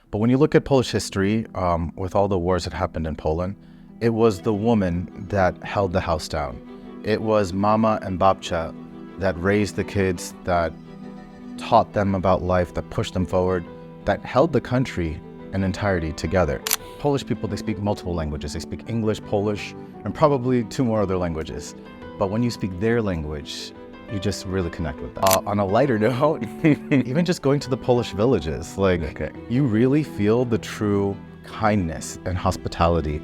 But when you look at Polish history, with all the wars that happened in Poland, it was the woman that held the house down. It was mama and babcia that raised the kids, that taught them about life, that pushed them forward, that held the country in entirety together. Polish people, they speak multiple languages. They speak English, Polish, and probably 2 more other languages. But when you speak their language, you just really connect with them. On a lighter note, even just going to the Polish villages, you really feel the true kindness and hospitality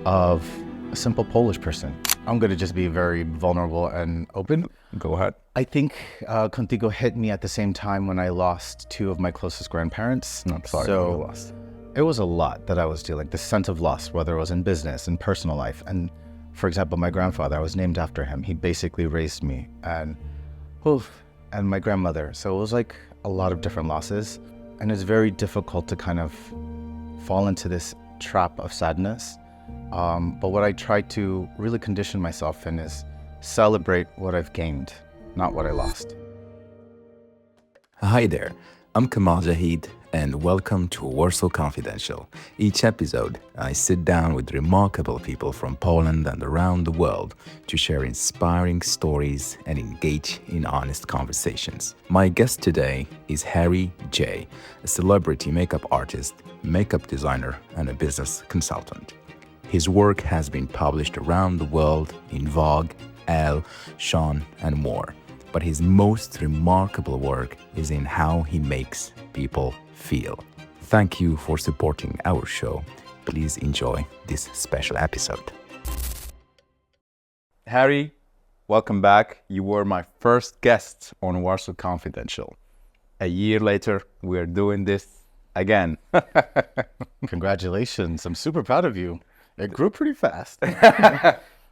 of a simple Polish person. I'm gonna just be very vulnerable and open. Go ahead. I think Contigo hit me at the same time when I lost 2 of my closest grandparents. I'm sorry so you lost. It was a lot that I was dealing, the sense of loss, whether it was in business, in personal life. And for example, my grandfather, I was named after him. He basically raised me, and my grandmother. So it was like a lot of different losses. And it's very difficult to kind of fall into this trap of sadness. But what I try to really condition myself in is celebrate what I've gained, not what I lost. Hi there, I'm Kamal JAHID, and welcome to Warsaw Confidential. Each episode, I sit down with remarkable people from Poland and around the world to share inspiring stories and engage in honest conversations. My guest today is Harry J, a celebrity makeup artist, makeup designer, and a business consultant. His work has been published around the world in Vogue, Elle, Sean, and more. But his most remarkable work is in how he makes people feel. Thank you for supporting our show. Please enjoy this special episode. Harry, welcome back. You were my first guest on Warsaw Confidential. A year later, we're doing this again. Congratulations. I'm super proud of you. It grew pretty fast.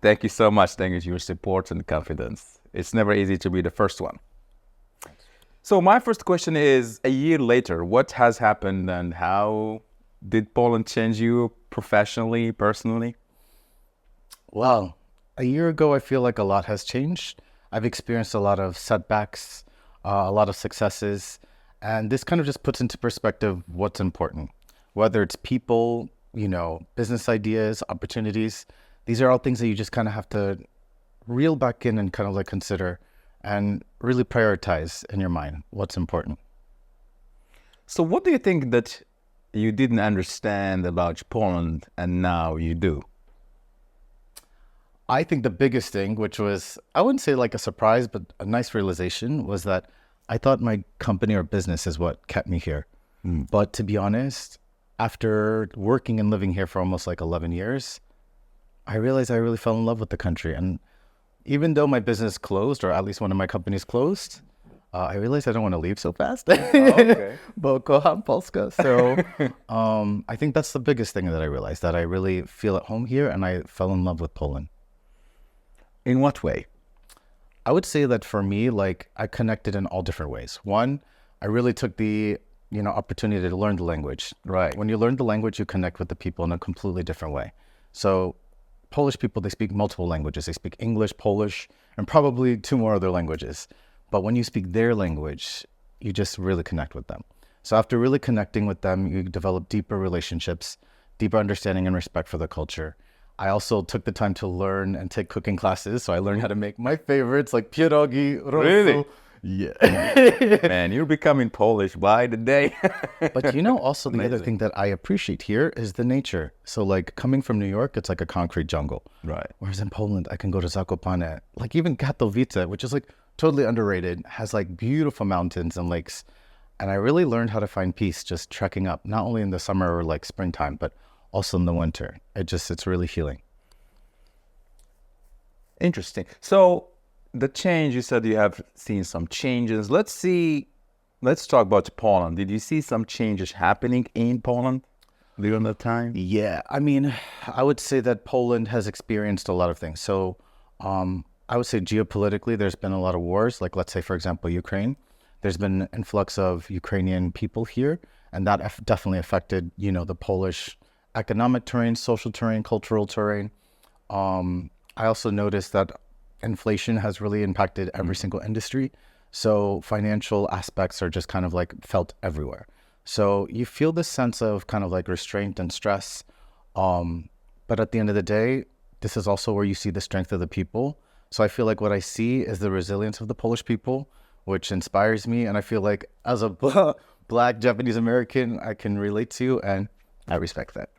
Thank you so much. Thank you for your support and confidence. It's never easy to be the first one. So my first question is, a year later, what has happened and how did Poland change you professionally, personally? Well, a year ago, I feel like a lot has changed. I've experienced a lot of setbacks, a lot of successes, and this kind of just puts into perspective what's important. Whether it's people, business ideas, opportunities, these are all things that you just kind of have to reel back in and kind of consider and really prioritize in your mind what's important. So what do you think that you didn't understand about Poland and now you do? I think the biggest thing, which was, I wouldn't say like a surprise, but a nice realization, was that I thought my company or business is what kept me here. But to be honest, after working and living here for almost 11 years, I realized I really fell in love with the country. And even though my business closed, or at least one of my companies closed, I realized I don't want to leave so fast. Okay. Bo kocham Polska. So I think that's the biggest thing that I realized, that I really feel at home here and I fell in love with Poland. In what way? I would say that for me, I connected in all different ways. One, I really took the opportunity to learn the language. Right. When you learn the language, you connect with the people in a completely different way. So Polish people, they speak multiple languages. They speak English, Polish, and probably 2 more other languages. But when you speak their language, you just really connect with them. So after really connecting with them, you develop deeper relationships, deeper understanding and respect for the culture. I also took the time to learn and take cooking classes. So I learned how to make my favorites like pierogi, rosu. Really? Yeah. Man, you're becoming Polish by the day. But also the other thing that I appreciate here is the nature. So coming from New York, it's like a concrete jungle. Right. Whereas in Poland, I can go to Zakopane, even Katowice, which is totally underrated, has beautiful mountains and lakes. And I really learned how to find peace just trekking up, not only in the summer or springtime, but also in the winter. It's really healing. Interesting. So the change, you said you have seen some changes. Let's talk about Poland. Did you see some changes happening in Poland during that time? Yeah, I would say that Poland has experienced a lot of things. So I would say geopolitically, there's been a lot of wars. Let's say, for example, Ukraine. There's been an influx of Ukrainian people here, and that definitely affected, the Polish economic terrain, social terrain, cultural terrain. I also noticed that inflation has really impacted every single industry. So financial aspects are just kind of felt everywhere. So you feel this sense of kind of like restraint and stress. But at the end of the day, this is also where you see the strength of the people. So I feel like what I see is the resilience of the Polish people, which inspires me. And I feel like as a Black Japanese American, I can relate to, and I respect that.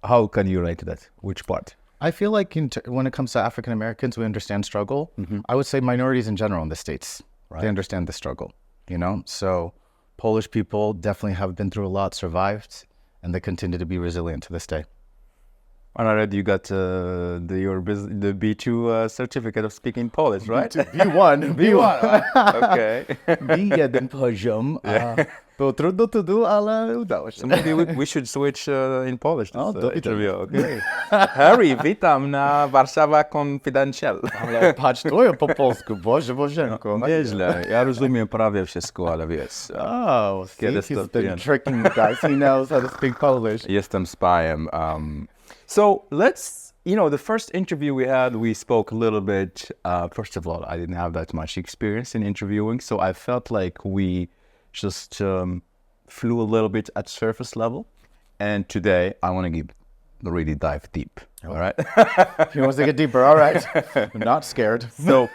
How can you relate to that? Which part? I feel like when it comes to African Americans, we understand struggle. I would say minorities in general in the States, they understand the struggle, you know? So Polish people definitely have been through a lot, survived, and they continue to be resilient to this day. And I read you got the B2 certificate of speaking Polish, right? B1. Okay. B1 poziom. Było trudno to do, ale udało się. So maybe we should switch in Polish this interview. Okay. Harry, witam na Warszawa Confidential. Ale patrz, to po polsku, Boże, Bożenko. Nieźle. Ja rozumiem prawie wszystko, ale wiesz. Oh, he's been tricking you guys. He knows how to speak Polish. Jestem spyem. So let's, the first interview we had, we spoke a little bit. First of all, I didn't have that much experience in interviewing, so I felt like we just flew a little bit at surface level. And today, I want to really dive deep. All right? He wants to get deeper. All right. I'm not scared. So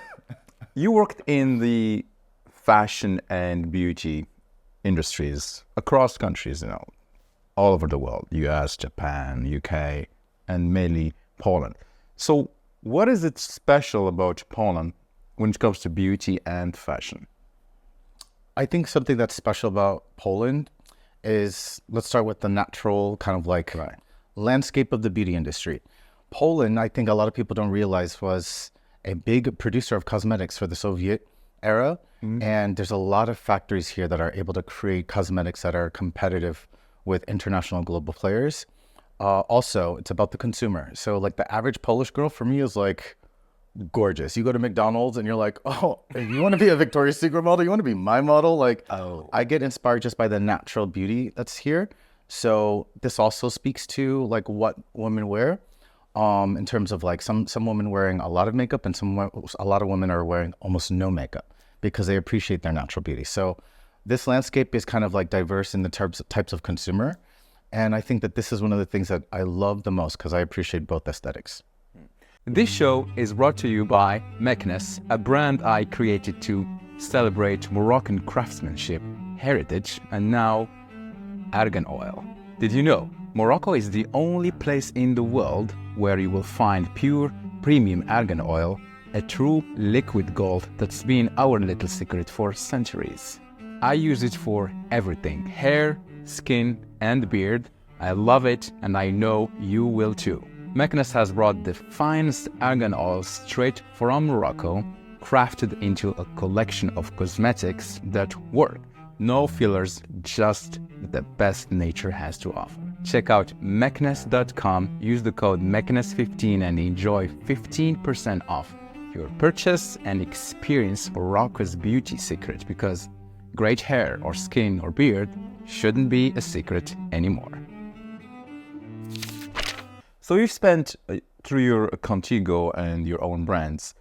you worked in the fashion and beauty industries across countries, all over the world, US, Japan, UK, and mainly Poland. So what is it special about Poland when it comes to beauty and fashion? I think something that's special about Poland is, let's start with the natural kind of like landscape of the beauty industry. Poland, I think a lot of people don't realize, was a big producer of cosmetics for the Soviet era. And there's a lot of factories here that are able to create cosmetics that are competitive with international global players. Also, it's about the consumer. So like the average Polish girl for me is like gorgeous. You go to McDonald's and you're like, oh, you want to be a Victoria's Secret model? You want to be my model? Like, I get inspired just by the natural beauty that's here. So this also speaks to like what women wear, in terms of like some women wearing a lot of makeup, and a lot of women are wearing almost no makeup because they appreciate their natural beauty. So this landscape is kind of like diverse in the types of consumer. And I think that this is one of the things that I love the most because I appreciate both aesthetics. This show is brought to you by Meknes, a brand I created to celebrate Moroccan craftsmanship, heritage, and now argan oil. Did you know Morocco is the only place in the world where you will find pure premium argan oil, a true liquid gold that's been our little secret for centuries. I use it for everything: hair, skin, and beard. I love it, and I know you will too. Meknes has brought the finest argan oil straight from Morocco, crafted into a collection of cosmetics that work. No fillers, just the best nature has to offer. Check out meknes.com, use the code MEKNES15 and enjoy 15% off your purchase and experience Morocco's beauty secret, because great hair or skin or beard shouldn't be a secret anymore. So you've spent through your Contigo and your own brands.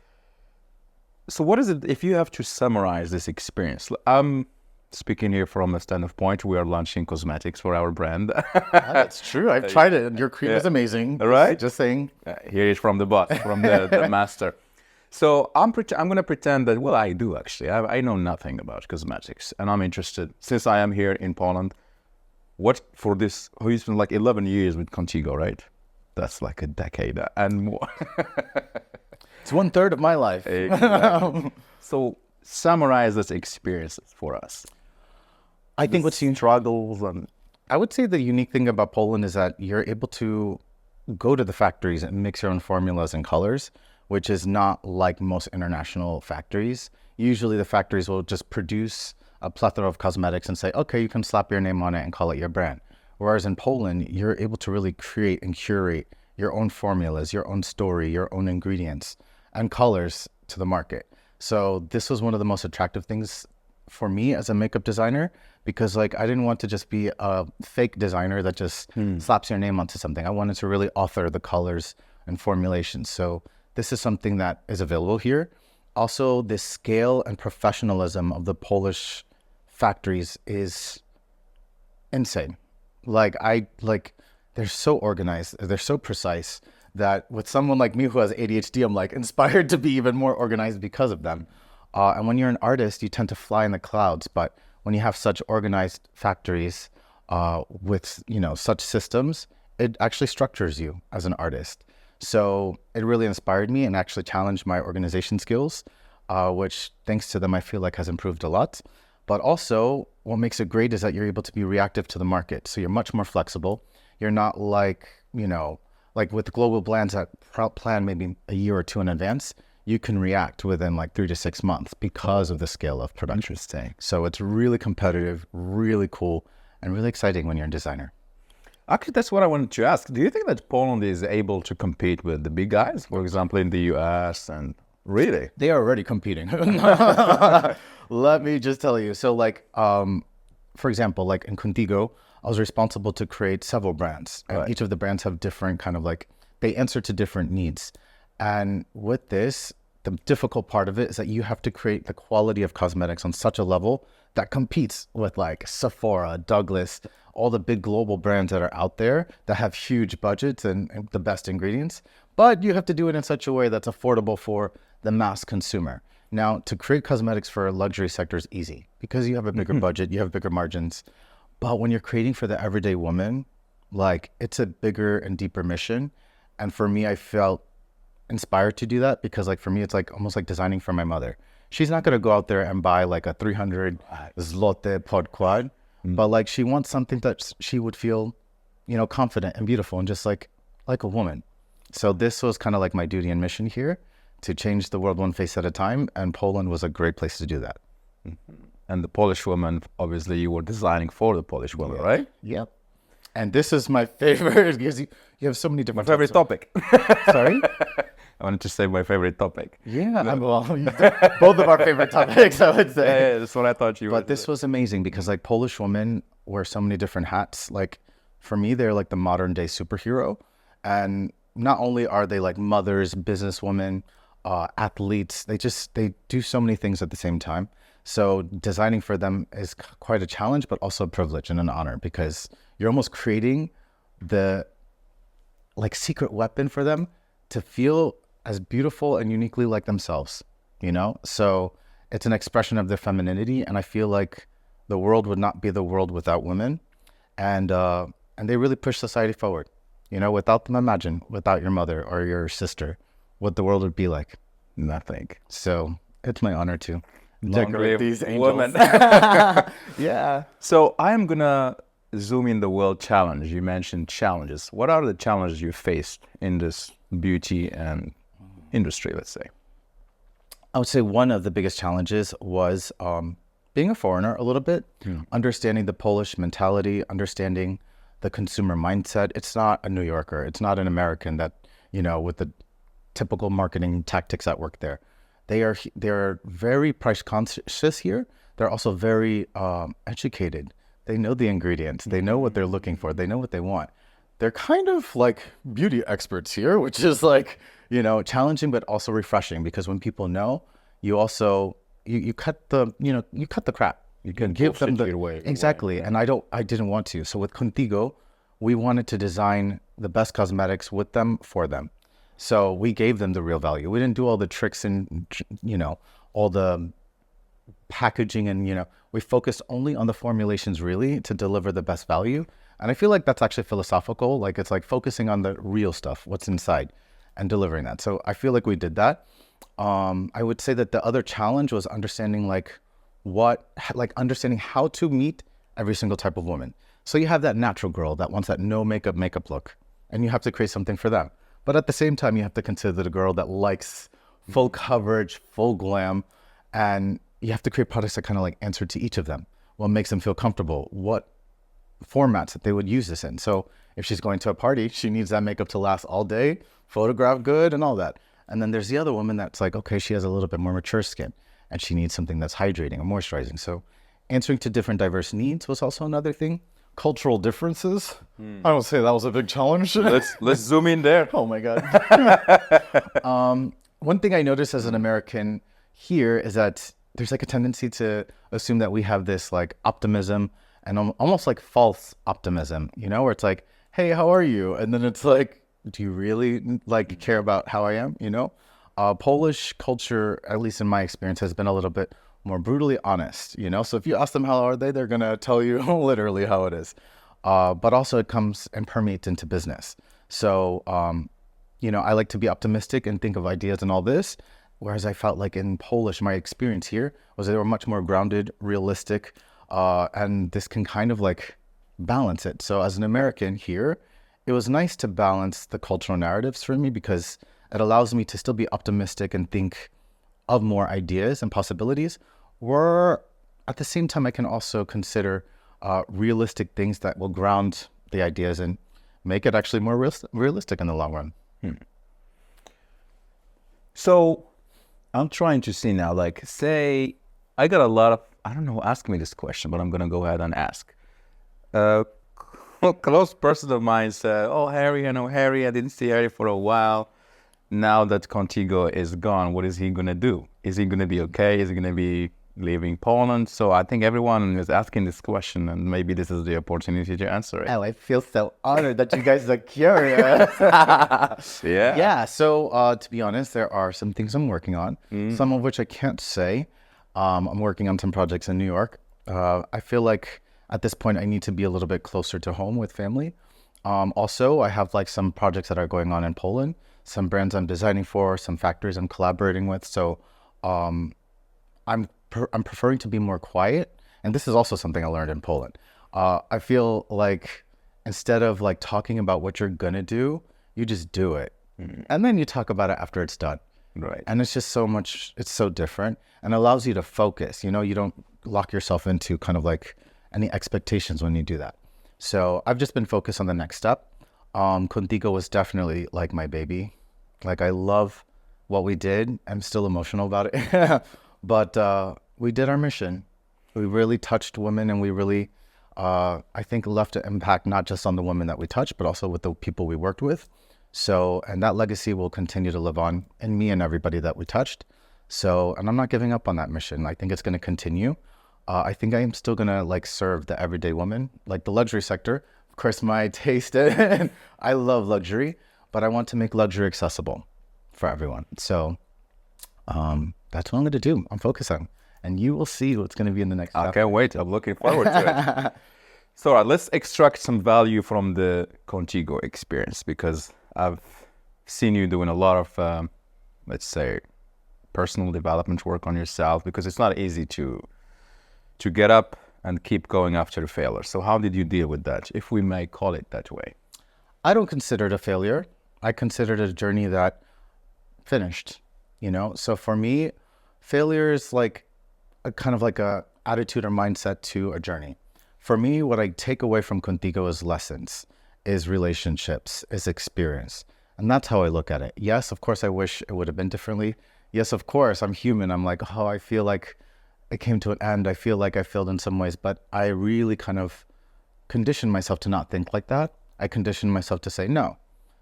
So what is it, if you have to summarize this experience? I'm speaking here from a standpoint, we are launching cosmetics for our brand. That's true. I've tried it, and your cream is amazing. Right? Just saying. Here is from the boss, from the master. So I'm going to pretend that, well, I do actually. I know nothing about cosmetics, and I'm interested, since I am here in Poland, he's been like 11 years with Contigo, right? That's like a decade and more. It's 1/3 of my life. Exactly. So summarize this experience for us. I think what's struggles and... I would say the unique thing about Poland is that you're able to go to the factories and mix your own formulas and colors, which is not like most international factories. Usually the factories will just produce a plethora of cosmetics and say, okay, you can slap your name on it and call it your brand. Whereas in Poland, you're able to really create and curate your own formulas, your own story, your own ingredients and colors to the market. So this was one of the most attractive things for me as a makeup designer, because like I didn't want to just be a fake designer that just slaps your name onto something. I wanted to really author the colors and formulations. So this is something that is available here. Also, the scale and professionalism of the Polish factories is insane. They're so organized, they're so precise that with someone like me who has ADHD, I'm like inspired to be even more organized because of them. And when you're an artist, you tend to fly in the clouds. But when you have such organized factories with, such systems, it actually structures you as an artist. So it really inspired me and actually challenged my organization skills, which thanks to them, I feel like has improved a lot. But also what makes it great is that you're able to be reactive to the market. So you're much more flexible. You're not like with global brands that plan maybe a year or two in advance, you can react within like 3 to 6 months because of the scale of production. Interesting. So it's really competitive, really cool, and really exciting when you're a designer. Actually, that's what I wanted to ask. Do you think that Poland is able to compete with the big guys, for example, in the US? And really? They are already competing. Let me just tell you. So for example, like in Contigo, I was responsible to create several brands. And each of the brands have different they answer to different needs. And with this, the difficult part of it is that you have to create the quality of cosmetics on such a level that competes with like Sephora, Douglas, all the big global brands that are out there that have huge budgets and the best ingredients. But you have to do it in such a way that's affordable for the mass consumer. Now, to create cosmetics for a luxury sector is easy because you have a bigger budget, you have bigger margins. But when you're creating for the everyday woman, like it's a bigger and deeper mission. And for me, I felt inspired to do that because like for me, it's like almost like designing for my mother. She's not going to go out there and buy like a 300 zloty pod quad, but like she wants something that she would feel, confident and beautiful and just like a woman. So this was kind of like my duty and mission here to change the world one face at a time. And Poland was a great place to do that. And the Polish woman, obviously you were designing for the Polish woman, right? Yep. And this is my favorite because you have so many different... My favorite topic. Sorry? I wanted to say my favorite topic. Yeah, both of our favorite topics, I would say. Yeah, that's what I thought you would. But this was amazing because like Polish women wear so many different hats. Like for me, they're like the modern day superhero. And not only are they like mothers, businesswomen, athletes, they do so many things at the same time. So designing for them is quite a challenge, but also a privilege and an honor because you're almost creating the like secret weapon for them to feel as beautiful and uniquely like themselves, So it's an expression of their femininity. And I feel like the world would not be the world without women. And they really push society forward. Without them, imagine, without your mother or your sister, what the world would be like. Nothing. So it's my honor to decorate these angels. Women. Yeah. So I'm going to zoom in the world challenge. You mentioned challenges. What are the challenges you faced in this beauty and industry, let's say? I would say one of the biggest challenges was being a foreigner a little bit, understanding the Polish mentality, understanding the consumer mindset. It's not a New Yorker. It's not an American that, with the typical marketing tactics that work there. They're very price conscious here. They're also very educated. They know the ingredients. They know what they're looking for. They know what they want. They're kind of like beauty experts here, which is like, challenging, but also refreshing because when people know, you also, you cut the crap. You can give them the way. Exactly. And I didn't want to. So with Contigo, we wanted to design the best cosmetics with them for them. So we gave them the real value. We didn't do all the tricks and, all the packaging and, we focused only on the formulations really to deliver the best value. And I feel like that's actually philosophical. Like it's like focusing on the real stuff, what's inside and delivering that. So I feel like we did that. I would say that the other challenge was understanding understanding how to meet every single type of woman. So you have that natural girl that wants that no makeup look and you have to create something for them. But at the same time, you have to consider the girl that likes full coverage, full glam, and you have to create products that kind of like answer to each of them. What makes them feel comfortable? What formats that they would use this in? So if she's going to a party, she needs that makeup to last all day, photograph good and all that. And then there's the other woman that's like, okay, she has a little bit more mature skin and she needs something that's hydrating or moisturizing. So answering to different diverse needs was also another thing. Cultural differences. I would say that was a big challenge. Let's zoom in there. Oh my God. One thing I noticed as an American here is that there's like a tendency to assume that we have this like optimism and almost like false optimism, where it's like, hey, how are you? And then it's like, do you really like care about how I am? Polish culture, at least in my experience, has been a little bit more brutally honest, So if you ask them how are they, they're going to tell you literally how it is. But also it comes and permeates into business. So, I like to be optimistic and think of ideas and all this. Whereas I felt like in Polish, my experience here was they were much more grounded, realistic, and this can kind of like balance it. So as an American here, it was nice to balance the cultural narratives for me because it allows me to still be optimistic and think of more ideas and possibilities, where at the same time I can also consider realistic things that will ground the ideas and make it actually more realistic in the long run. So I'm trying to see now, like, say I got a lot of, I don't know, ask me this question, but I'm going to go ahead and ask. A close person of mine said, oh, Harry, I know Harry. I didn't see Harry for a while. Now that Contigo is gone, what is he going to do? Is he going to be okay? Is he going to be leaving Poland? So I think everyone is asking this question, and maybe this is the opportunity to answer it. Oh, I feel so honored that you guys are curious. Yeah. So to be honest, there are some things I'm working on, some of which I can't say. I'm working on some projects in New York. I feel like at this point I need to be a little bit closer to home with family. Also, I have like some projects that are going on in Poland, some brands I'm designing for, some factories I'm collaborating with. So I'm preferring to be more quiet. And this is also something I learned in Poland. I feel like instead of like talking about what you're going to do, you just do it. And then you talk about it after it's done. Right. And it's just so much, it's so different and allows you to focus. You don't lock yourself into kind of like any expectations when you do that. So I've just been focused on the next step. Contigo was definitely like my baby. Like I love what we did. I'm still emotional about it. But we did our mission. We really touched women, and we really, I think, left an impact not just on the women that we touched, but also with the people we worked with. So, and that legacy will continue to live on in me and everybody that we touched. So, and I'm not giving up on that mission. I think it's going to continue. I think I am still going to like serve the everyday woman, like the luxury sector. Of course, my taste, and I love luxury, but I want to make luxury accessible for everyone. So, that's what I'm going to do. I'm focusing, and you will see what's going to be in the next chapter. I can't wait. I'm looking forward to it. So let's extract some value from the Contigo experience, because I've seen you doing a lot of, let's say, personal development work on yourself, because it's not easy to get up and keep going after a failure. So how did you deal with that, if we may call it that way? I don't consider it a failure. I consider it a journey that finished, So for me, failure is like a kind of like a attitude or mindset to a journey. For me, what I take away from Contigo is lessons, is relationships, is experience. And that's how I look at it. Yes, of course, I wish it would have been differently. Yes, of course, I'm human. I'm like, oh, I feel like it came to an end. I feel like I failed in some ways, but I really kind of conditioned myself to not think like that. I conditioned myself to say, no,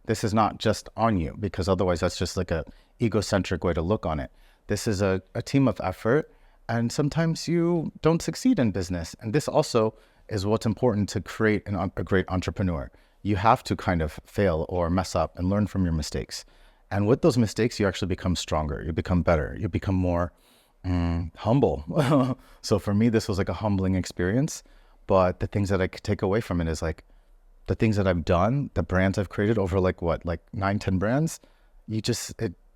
this is not just on you, because otherwise that's just like a egocentric way to look on it. This is a team of effort, and sometimes you don't succeed in business. And this also is what's important to create a great entrepreneur. You have to kind of fail or mess up and learn from your mistakes. And with those mistakes, you actually become stronger. You become better. You become more humble. So for me, this was like a humbling experience. But the things that I could take away from it is like the things that I've done, the brands I've created over like 9-10 brands.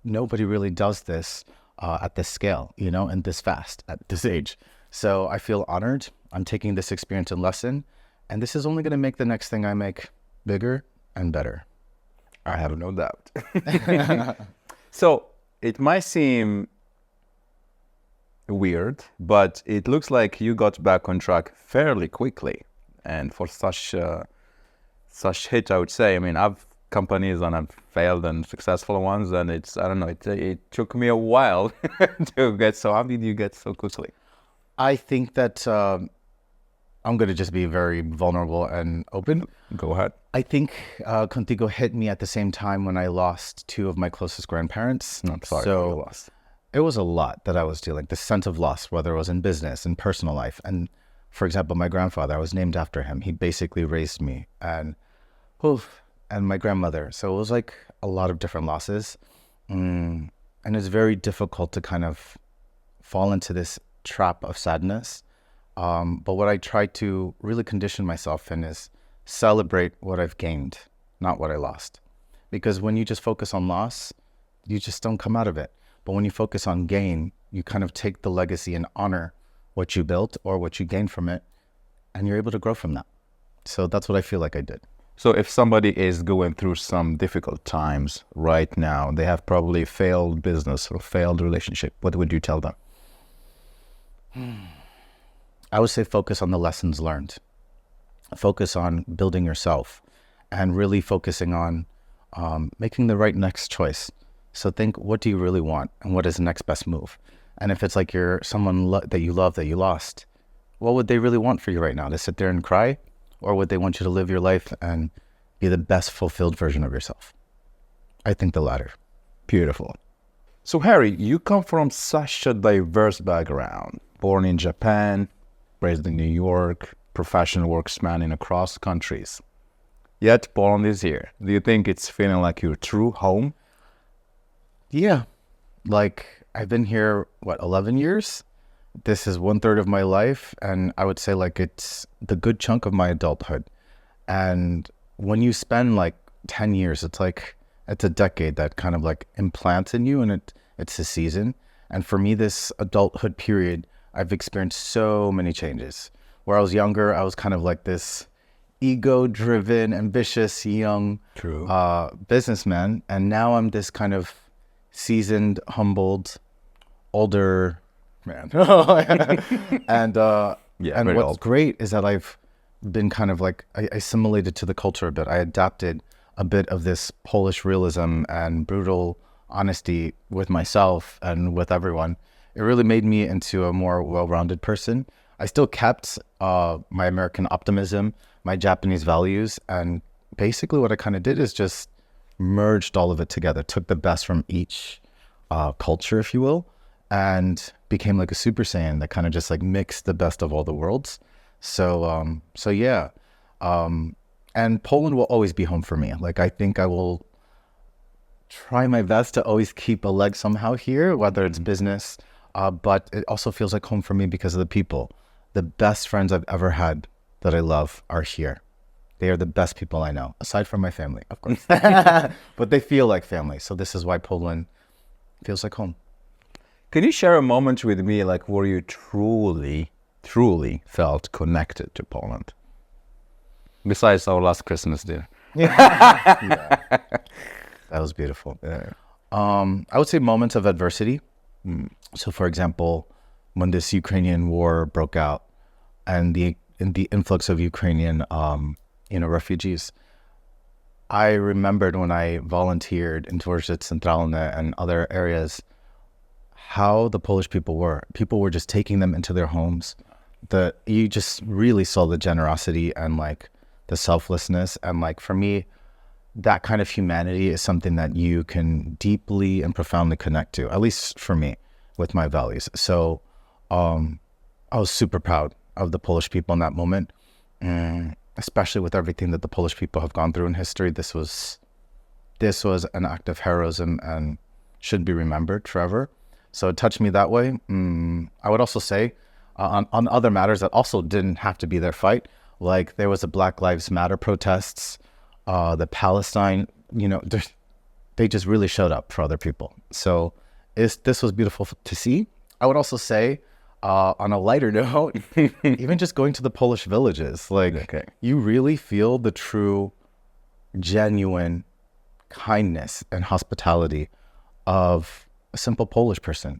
Nobody really does this at this scale, and this fast at this age. So I feel honored. I'm taking this experience and lesson, and this is only going to make the next thing I make bigger and better. I have no doubt. So it might seem weird, but it looks like you got back on track fairly quickly. And for such hit, I would say, I mean, I've companies and I've failed and successful ones, and it took me a while to get. So how did you get so quickly? I think that I'm going to just be very vulnerable and open. Go ahead. I think Contigo hit me at the same time when I lost 2 of my closest grandparents. I'm sorry so for the loss. It was a lot that I was dealing, the sense of loss, whether it was in business and personal life. And For example, my grandfather, I was named after him. He basically raised me, and oof, and my grandmother. So it was like a lot of different losses. And it's very difficult to kind of fall into this trap of sadness. But what I try to really condition myself in is celebrate what I've gained, not what I lost. Because when you just focus on loss, you just don't come out of it. But when you focus on gain, you kind of take the legacy and honor what you built or what you gained from it, and you're able to grow from that. So that's what I feel like I did. So if somebody is going through some difficult times right now, they have probably failed business or failed relationship, what would you tell them? I would say focus on the lessons learned. Focus on building yourself and really focusing on making the right next choice. So think, what do you really want and what is the next best move? And if it's like you're someone that you love that you lost, what would they really want for you right now? To sit there and cry? Or would they want you to live your life and be the best fulfilled version of yourself? I think the latter. Beautiful. So Harry, you come from such a diverse background. Born in Japan, raised in New York, professional worksman in across countries. Yet Poland is here. Do you think it's feeling like your true home? Yeah. Like I've been here, 11 years? This is 1/3 of my life. And I would say like it's the good chunk of my adulthood. And when you spend like 10 years, it's like, it's a decade that kind of like implants in you, and it's a season. And for me, this adulthood period, I've experienced so many changes. Where I was younger, I was kind of like this ego-driven, ambitious, young businessman. And now I'm this kind of seasoned, humbled, older man. And what's great is that I've been kind of like, I assimilated to the culture a bit. I adapted a bit of this Polish realism and brutal honesty with myself and with everyone. It really made me into a more well-rounded person. I still kept my American optimism, my Japanese values, and basically what I kind of did is just merged all of it together, took the best from each culture, if you will, and became like a Super Saiyan that kind of just like mixed the best of all the worlds. So yeah. And Poland will always be home for me. Like, I think I will try my best to always keep a leg somehow here, whether it's business, but it also feels like home for me because of the people. The best friends I've ever had that I love are here. They are the best people I know, aside from my family, of course. But they feel like family. So this is why Poland feels like home. Can you share a moment with me, like where you truly felt connected to Poland? Besides our last Christmas dinner. Yeah. That was beautiful. Yeah. I would say moments of adversity. So for example, when this Ukrainian war broke out and the influx of Ukrainian refugees, I remembered when I volunteered in Dworzec Centralny and other areas, how the Polish people were. People were just taking them into their homes. You just really saw the generosity and like the selflessness. And like for me, that kind of humanity is something that you can deeply and profoundly connect to, at least for me, with my values. So I was super proud of the Polish people in that moment, especially with everything that the Polish people have gone through in history. This was an act of heroism and should be remembered forever. So it touched me that way. I would also say on other matters that also didn't have to be their fight, like there was a Black Lives Matter protests, the Palestine, they just really showed up for other people. So this was beautiful to see. I would also say, on a lighter note, even just going to the Polish villages, you really feel the true, genuine kindness and hospitality of a simple Polish person.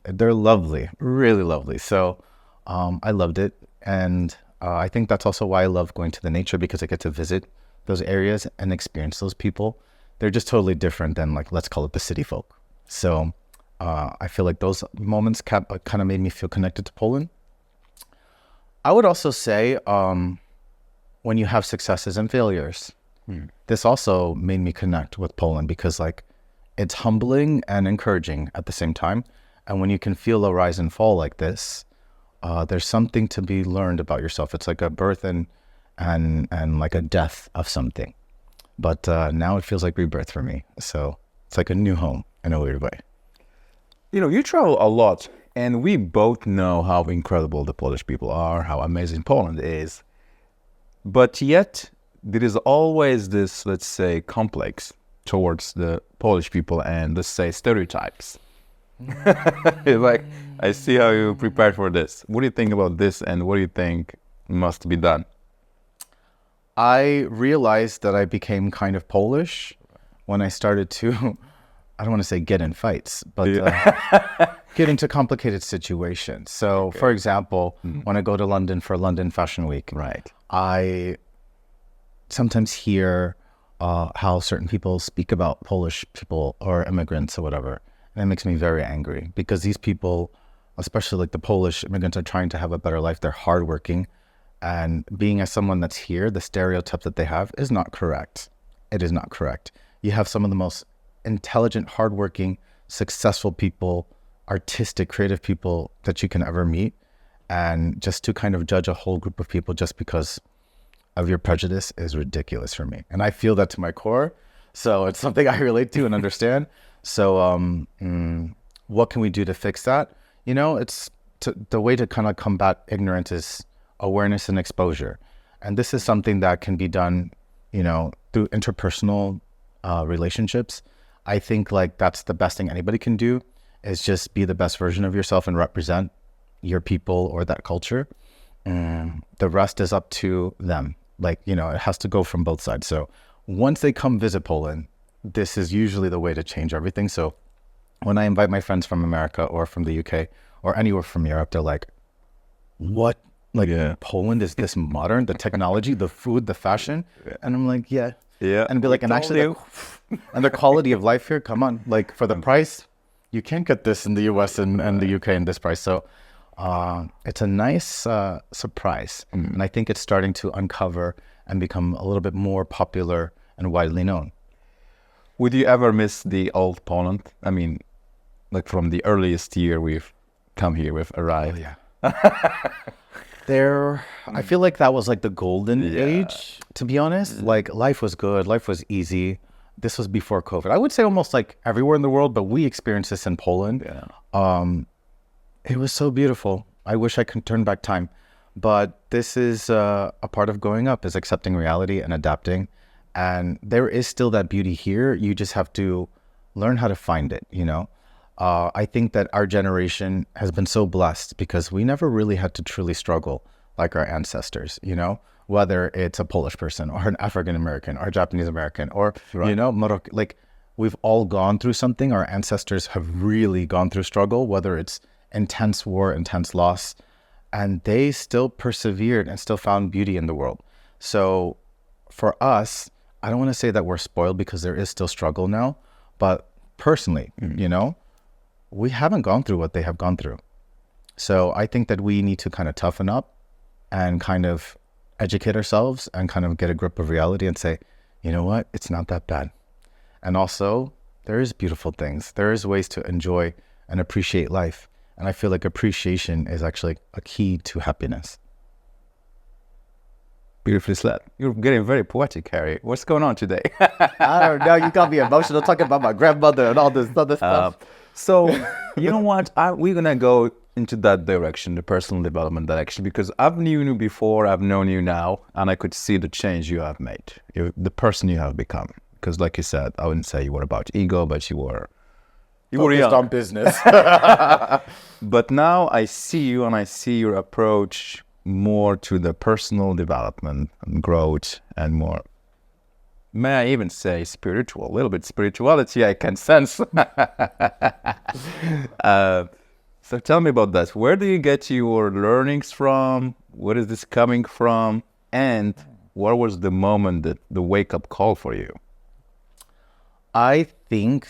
They're lovely, really lovely. So I loved it. And I think that's also why I love going to the nature, because I get to visit those areas and experience those people. They're just totally different than, like, let's call it the city folk. So I feel like those moments kind of made me feel connected to Poland. I would also say when you have successes and failures, this also made me connect with Poland, because like it's humbling and encouraging at the same time. And when you can feel a rise and fall like this, there's something to be learned about yourself. It's like a birth and like a death of something. But now it feels like rebirth for me. So it's like a new home in a weird way. You know, you travel a lot, and we both know how incredible the Polish people are, how amazing Poland is. But yet, there is always this, let's say, complex towards the Polish people and, let's say, stereotypes. Like, I see how you prepared for this. What do you think about this, and what do you think must be done? I realized that I became kind of Polish when I started to, I don't want to say get in fights, but get into complicated situations. So, for example, when I go to London for London Fashion Week, Right. I sometimes hear how certain people speak about Polish people or immigrants or whatever. And it makes me very angry because these people, especially like the Polish immigrants, are trying to have a better life. They're hardworking. And being as someone that's here, the stereotype that they have is not correct. It is not correct. You have some of the most intelligent, hardworking, successful people, artistic, creative people that you can ever meet. And just to kind of judge a whole group of people just because of your prejudice is ridiculous for me. And I feel that to my core. So it's something I relate to and understand. So what can we do to fix that? You know, the way to kind of combat ignorance is awareness and exposure. And this is something that can be done, you know, through interpersonal relationships. I think like that's the best thing anybody can do is just be the best version of yourself and represent your people or that culture. And the rest is up to them. Like, you know, it has to go from both sides. So once they come visit Poland, this is usually the way to change everything. So when I invite my friends from America or from the UK or anywhere from Europe, they're like, what? Like, Poland is this modern, the technology, the food, the fashion. And I'm like, yeah. And be like, and actually, and the quality of life here, come on, like for the price, you can't get this in the US and the UK in this price. So it's a nice surprise. And I think it's starting to uncover and become a little bit more popular and widely known. Would you ever miss the old Poland? I mean, like from the earliest year we've come here, we've arrived. Oh, yeah. I feel like that was like the golden age, to be honest. Like life was good, life was easy. This was before COVID. I would say almost like everywhere in the world, but we experienced this in Poland. It was so beautiful. I wish I could turn back time. But this is a part of growing up, is accepting reality and adapting. And there is still that beauty here. You just have to learn how to find it, you know? I think that our generation has been so blessed because we never really had to truly struggle like our ancestors, you know, whether it's a Polish person or an African-American or Japanese-American or, you know, Moroccan, like we've all gone through something. Our ancestors have really gone through struggle, whether it's intense war, intense loss, and they still persevered and still found beauty in the world. So for us, I don't want to say that we're spoiled because there is still struggle now, but personally, you know, we haven't gone through what they have gone through. So I think that we need to kind of toughen up and kind of educate ourselves and kind of get a grip of reality and say, you know what, it's not that bad. And also, there is beautiful things. There is ways to enjoy and appreciate life. And I feel like appreciation is actually a key to happiness. Beautifully said. You're getting very poetic, Harry. What's going on today? I don't know. You got me emotional talking about my grandmother and all this other stuff. So, you know what? We're going to go into that direction, the personal development direction, because I've known you before, I've known you now, and I could see the change you have made, the person you have become. Because like you said, I wouldn't say you were about ego, but you were focused on business. But now I see you and I see your approach more to the personal development and growth and more, may I even say spiritual, a little bit spirituality I can sense. So tell me about that. Where do you get your learnings from? Where is this coming from? And what was the moment, that the wake-up call for you? I think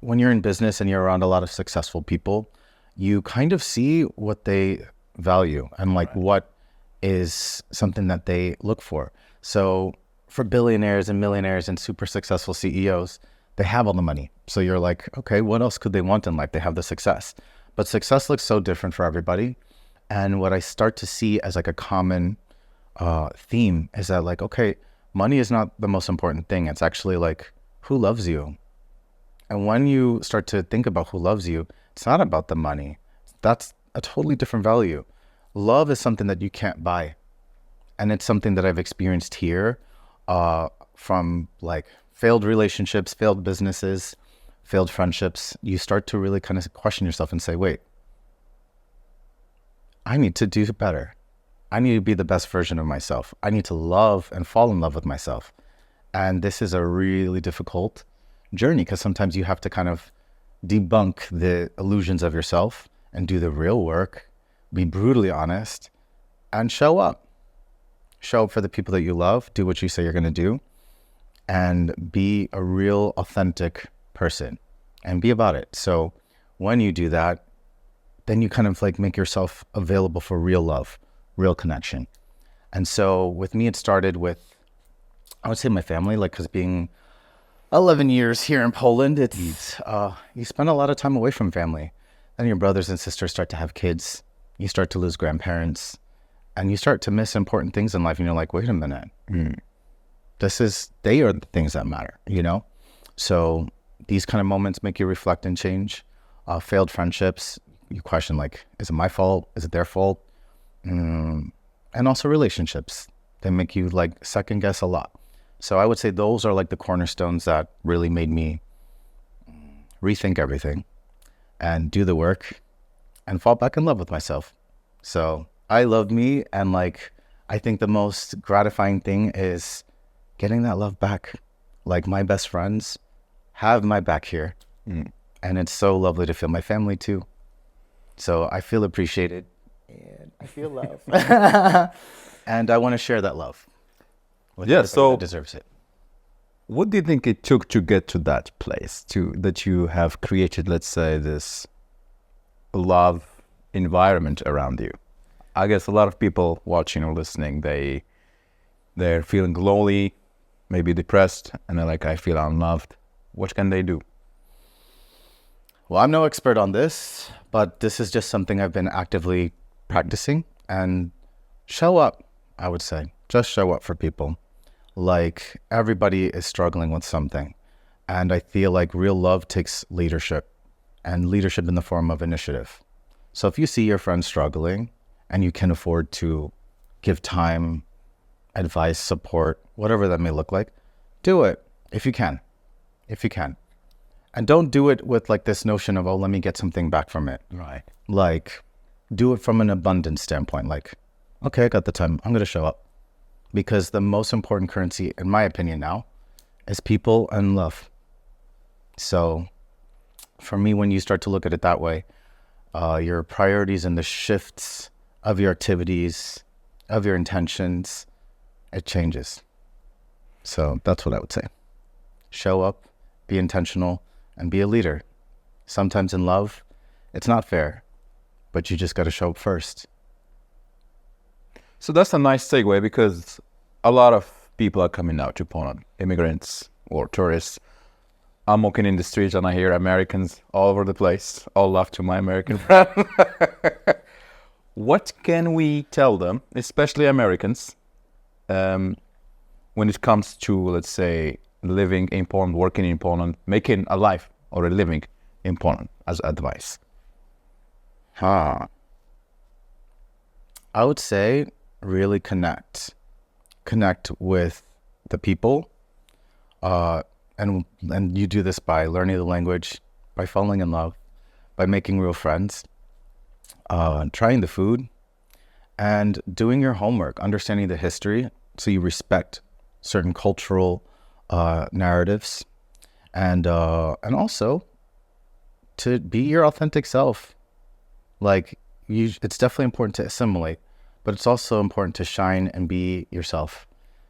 when you're in business and you're around a lot of successful people, you kind of see what they value and like what is something that they look for. So for billionaires and millionaires and super successful CEOs, they have all the money. So you're like, okay, what else could they want in life? They have the success. But success looks so different for everybody. And what I start to see as like a common theme is that like, okay, money is not the most important thing. It's actually like who loves you. And when you start to think about who loves you, it's not about the money. That's a totally different value. Love is something that you can't buy. And it's something that I've experienced here from like failed relationships, failed businesses, failed friendships. You start to really kind of question yourself and say, wait, I need to do better. I need to be the best version of myself. I need to love and fall in love with myself. And this is a really difficult journey because sometimes you have to kind of debunk the illusions of yourself and do the real work, be brutally honest, and show up. Show up for the people that you love, do what you say you're going to do, and be a real authentic person and be about it. So when you do that, then you kind of like make yourself available for real love, real connection. And so with me, it started with, I would say my family, like, because being 11 years here in Poland, it's you spend a lot of time away from family. Then your brothers and sisters start to have kids. You start to lose grandparents, and you start to miss important things in life. And you're like, wait a minute, they are the things that matter, you know? So these kind of moments make you reflect and change. Failed friendships, you question like, is it my fault? Is it their fault? And also relationships, they make you like second guess a lot. So I would say those are like the cornerstones that really made me rethink everything and do the work and fall back in love with myself. So I love me, and like I think the most gratifying thing is getting that love back. Like my best friends have my back here, and it's so lovely to feel my family too. So I feel appreciated and I feel love. And I want to share that love with everybody that deserves it. What do you think it took to get to that place, that you have created, let's say, this love environment around you? I guess a lot of people watching or listening, they're feeling lonely, maybe depressed, and they're like, I feel unloved. What can they do? Well, I'm no expert on this, but this is just something I've been actively practicing. And show up, I would say. Just show up for people. Like everybody is struggling with something. And I feel like real love takes leadership, and leadership in the form of initiative. So if you see your friend struggling and you can afford to give time, advice, support, whatever that may look like, do it if you can. And don't do it with like this notion of, oh, let me get something back from it. Right. Like do it from an abundance standpoint. Like, okay, I got the time. I'm going to show up. Because the most important currency, in my opinion now, is people and love. So for me, when you start to look at it that way, your priorities and the shifts of your activities, of your intentions, it changes. So that's what I would say. Show up, be intentional, and be a leader. Sometimes in love, it's not fair, but you just got to show up first. So that's a nice segue, because a lot of people are coming out to Poland, immigrants or tourists. I'm walking in the streets and I hear Americans all over the place. All love to my American friend. What can we tell them, especially Americans, when it comes to, let's say, living in Poland, working in Poland, making a life or a living in Poland, as advice? I would say really connect with the people, and you do this by learning the language, by falling in love, by making real friends, trying the food, and doing your homework, understanding the history so you respect certain cultural narratives, and also to be your authentic self. Like it's definitely important to assimilate, but it's also important to shine and be yourself,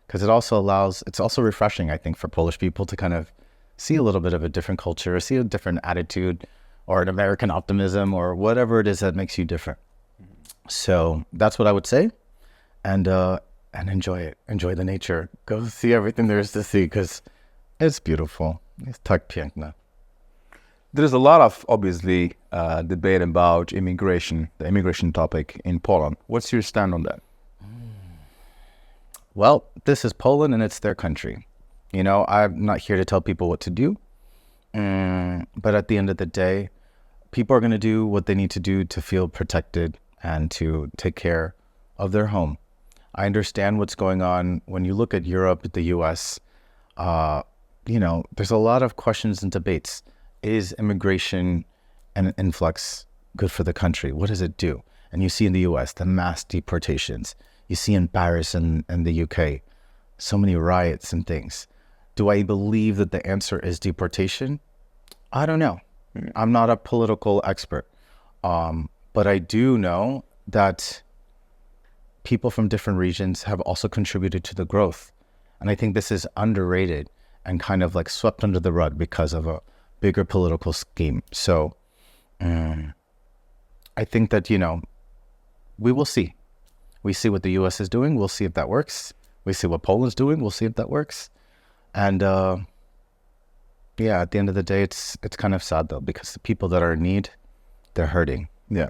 because it's also refreshing, I think, for Polish people to kind of see a little bit of a different culture, see a different attitude, or an American optimism, or whatever it is that makes you different. So that's what I would say, and enjoy it. Enjoy the nature. Go see everything there is to see, because it's beautiful. It's tak piękne. There's a lot of, obviously, debate about immigration, the immigration topic in Poland. What's your stand on that? Well, this is Poland and it's their country. You know, I'm not here to tell people what to do. But at the end of the day, people are going to do what they need to do to feel protected and to take care of their home. I understand what's going on. When you look at Europe, the US, you know, there's a lot of questions and debates. Is immigration and influx good for the country? What does it do? And you see in the US, the mass deportations. You see in Paris and the UK, so many riots and things. Do I believe that the answer is deportation? I don't know. I'm not a political expert. But I do know that people from different regions have also contributed to the growth. And I think this is underrated and kind of like swept under the rug because of a bigger political scheme. So I think that, you know, we will see. We see what the US is doing. We'll see if that works. We see what Poland's doing. We'll see if that works. And yeah, at the end of the day, it's kind of sad though, because the people that are in need, they're hurting. Yeah.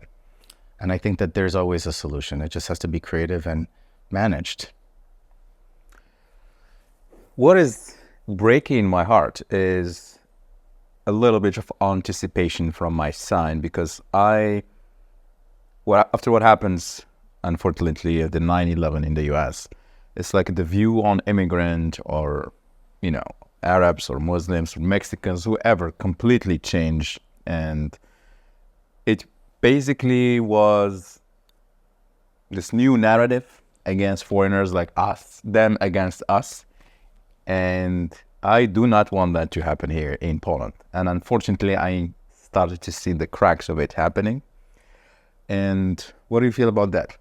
And I think that there's always a solution. It just has to be creative and managed. What is breaking my heart is a little bit of anticipation from my side, because after what happens, unfortunately, at the 9/11 in the US, it's like the view on immigrant or, you know, Arabs or Muslims or Mexicans, whoever, completely changed. And it basically was this new narrative against foreigners like us, them against us. And I do not want that to happen here in Poland. And unfortunately, I started to see the cracks of it happening. And what do you feel about that?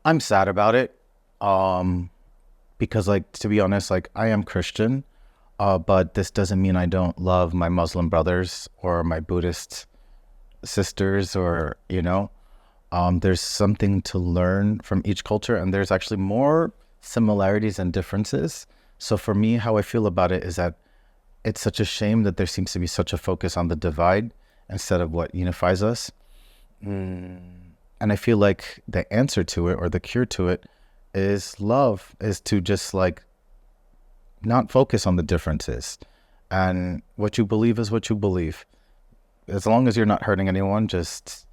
I'm sad about it. Because, like, to be honest, like, I am Christian, but this doesn't mean I don't love my Muslim brothers or my Buddhist sisters, or, you know, there's something to learn from each culture, and there's actually more similarities and differences. So for me, how I feel about it is that it's such a shame that there seems to be such a focus on the divide instead of what unifies us. And I feel like the answer to it, or the cure to it, is love, is to just like not focus on the differences. And what you believe is what you believe. As long as you're not hurting anyone, just,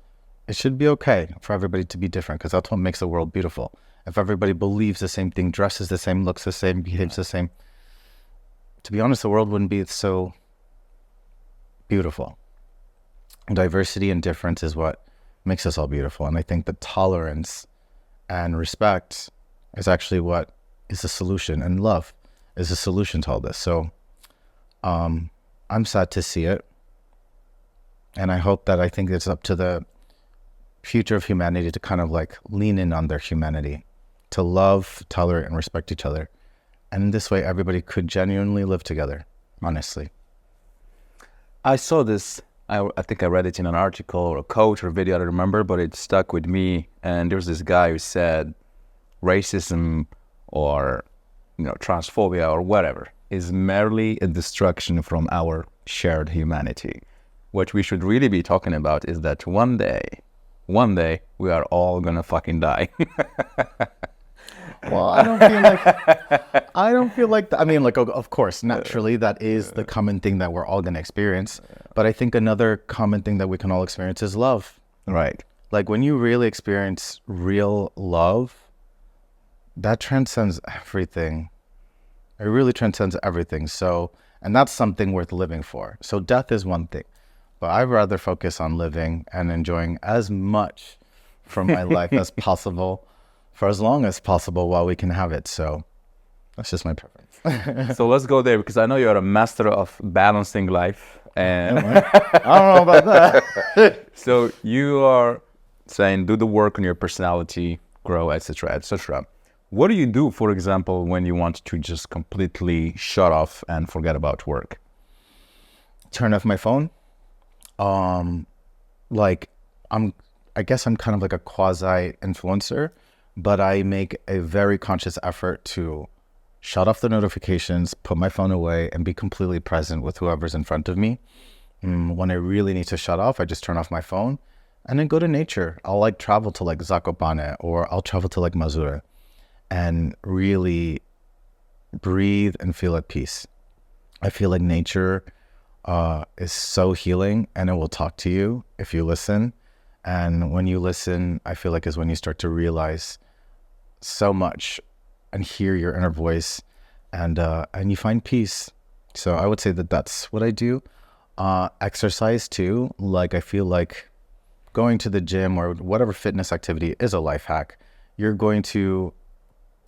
it should be okay for everybody to be different, because that's what makes the world beautiful. If everybody believes the same thing, dresses the same, looks the same, behaves the same, to be honest, the world wouldn't be so beautiful. Diversity and difference is what makes us all beautiful. And I think the tolerance and respect is actually what is the solution, and love is the solution to all this. So I'm sad to see it. And I hope that, I think it's up to the future of humanity to kind of like lean in on their humanity, to love, tolerate, and respect each other. And in this way, everybody could genuinely live together, honestly. I saw this, I think I read it in an article or a quote or a video, I don't remember, but it stuck with me. And there's this guy who said racism or, you know, transphobia or whatever is merely a distraction from our shared humanity. What we should really be talking about is that one day, we are all gonna fucking die. Well, I don't feel like that. I mean, like, of course, naturally, that is the common thing that we're all going to experience. But I think another common thing that we can all experience is love. Right. Like, when you really experience real love, that transcends everything. It really transcends everything. So, and that's something worth living for. So death is one thing, but I'd rather focus on living and enjoying as much from my life as possible, for as long as possible while we can have it. So that's just my preference. So let's go there, because I know you're a master of balancing life. And I don't know about that. So you are saying do the work on your personality, grow, etc., etc. What do you do, for example, when you want to just completely shut off and forget about work? Turn off my phone. I guess I'm kind of like a quasi influencer, but I make a very conscious effort to shut off the notifications, put my phone away, and be completely present with whoever's in front of me. When I really need to shut off, I just turn off my phone and then go to nature. I'll like travel to like Zakopane, or I'll travel to like Mazure, and really breathe and feel at peace. I feel like nature is so healing, and it will talk to you if you listen. And when you listen, I feel like is when you start to realize so much and hear your inner voice, and you find peace. So I would say that that's what I do. Exercise too. Like I feel like going to the gym or whatever fitness activity is a life hack. You're going to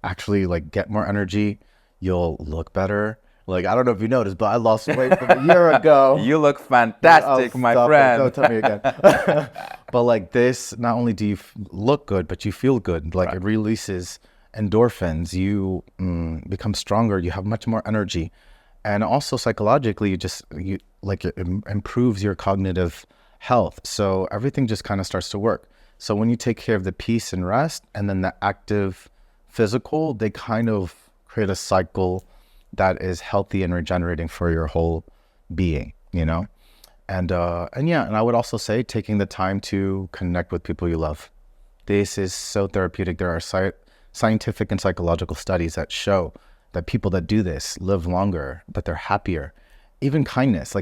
actually like get more energy. You'll look better. Like, I don't know if you noticed, but I lost weight from a year ago. You look fantastic, my friend. Don't tell me again. But like this, not only do you look good, but you feel good. Like it releases endorphins. You become stronger. You have much more energy. And also psychologically, it improves your cognitive health. So everything just kind of starts to work. So when you take care of the peace and rest, and then the active physical, they kind of create a cycle that is healthy and regenerating for your whole being, you know? And I would also say taking the time to connect with people you love. This is so therapeutic. There are scientific and psychological studies that show that people that do this live longer, that they're happier. Even kindness,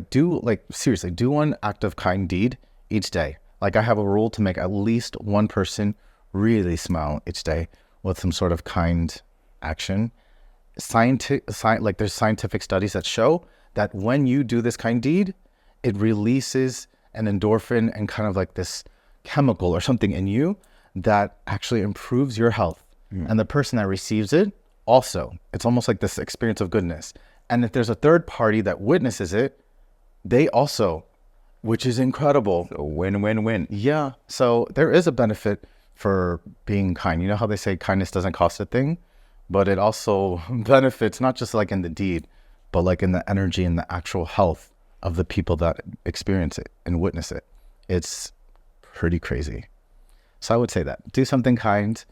seriously, do one act of kind deed each day. Like I have a rule to make at least one person really smile each day with some sort of kind action. There's scientific studies that show that when you do this kind deed, it releases an endorphin and kind of like this chemical or something in you that actually improves your health. And the person that receives it also, it's almost like this experience of goodness. And if there's a third party that witnesses it, they also, which is incredible. So win. Yeah. So there is a benefit for being kind. You know how they say kindness doesn't cost a thing? But it also benefits not just like in the deed, but like in the energy and the actual health of the people that experience it and witness it. It's pretty crazy. So I would say that. Do something kind,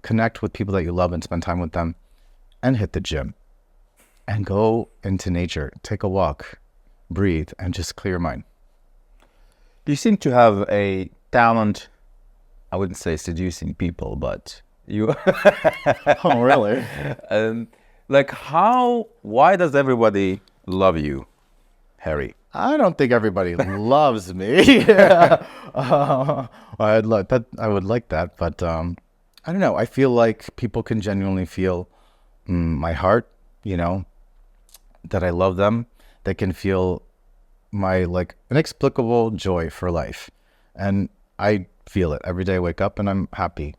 connect with people that you love and spend time with them, and hit the gym. And go into nature, take a walk, breathe, and just clear your mind. You seem to have a talent, I wouldn't say seducing people, but you... Oh, really? Why does everybody love you, Harry? I don't think everybody loves me. I would like that, but I don't know. I feel like people can genuinely feel my heart, you know, that I love them. They can feel my like inexplicable joy for life. And I feel it every day I wake up and I'm happy.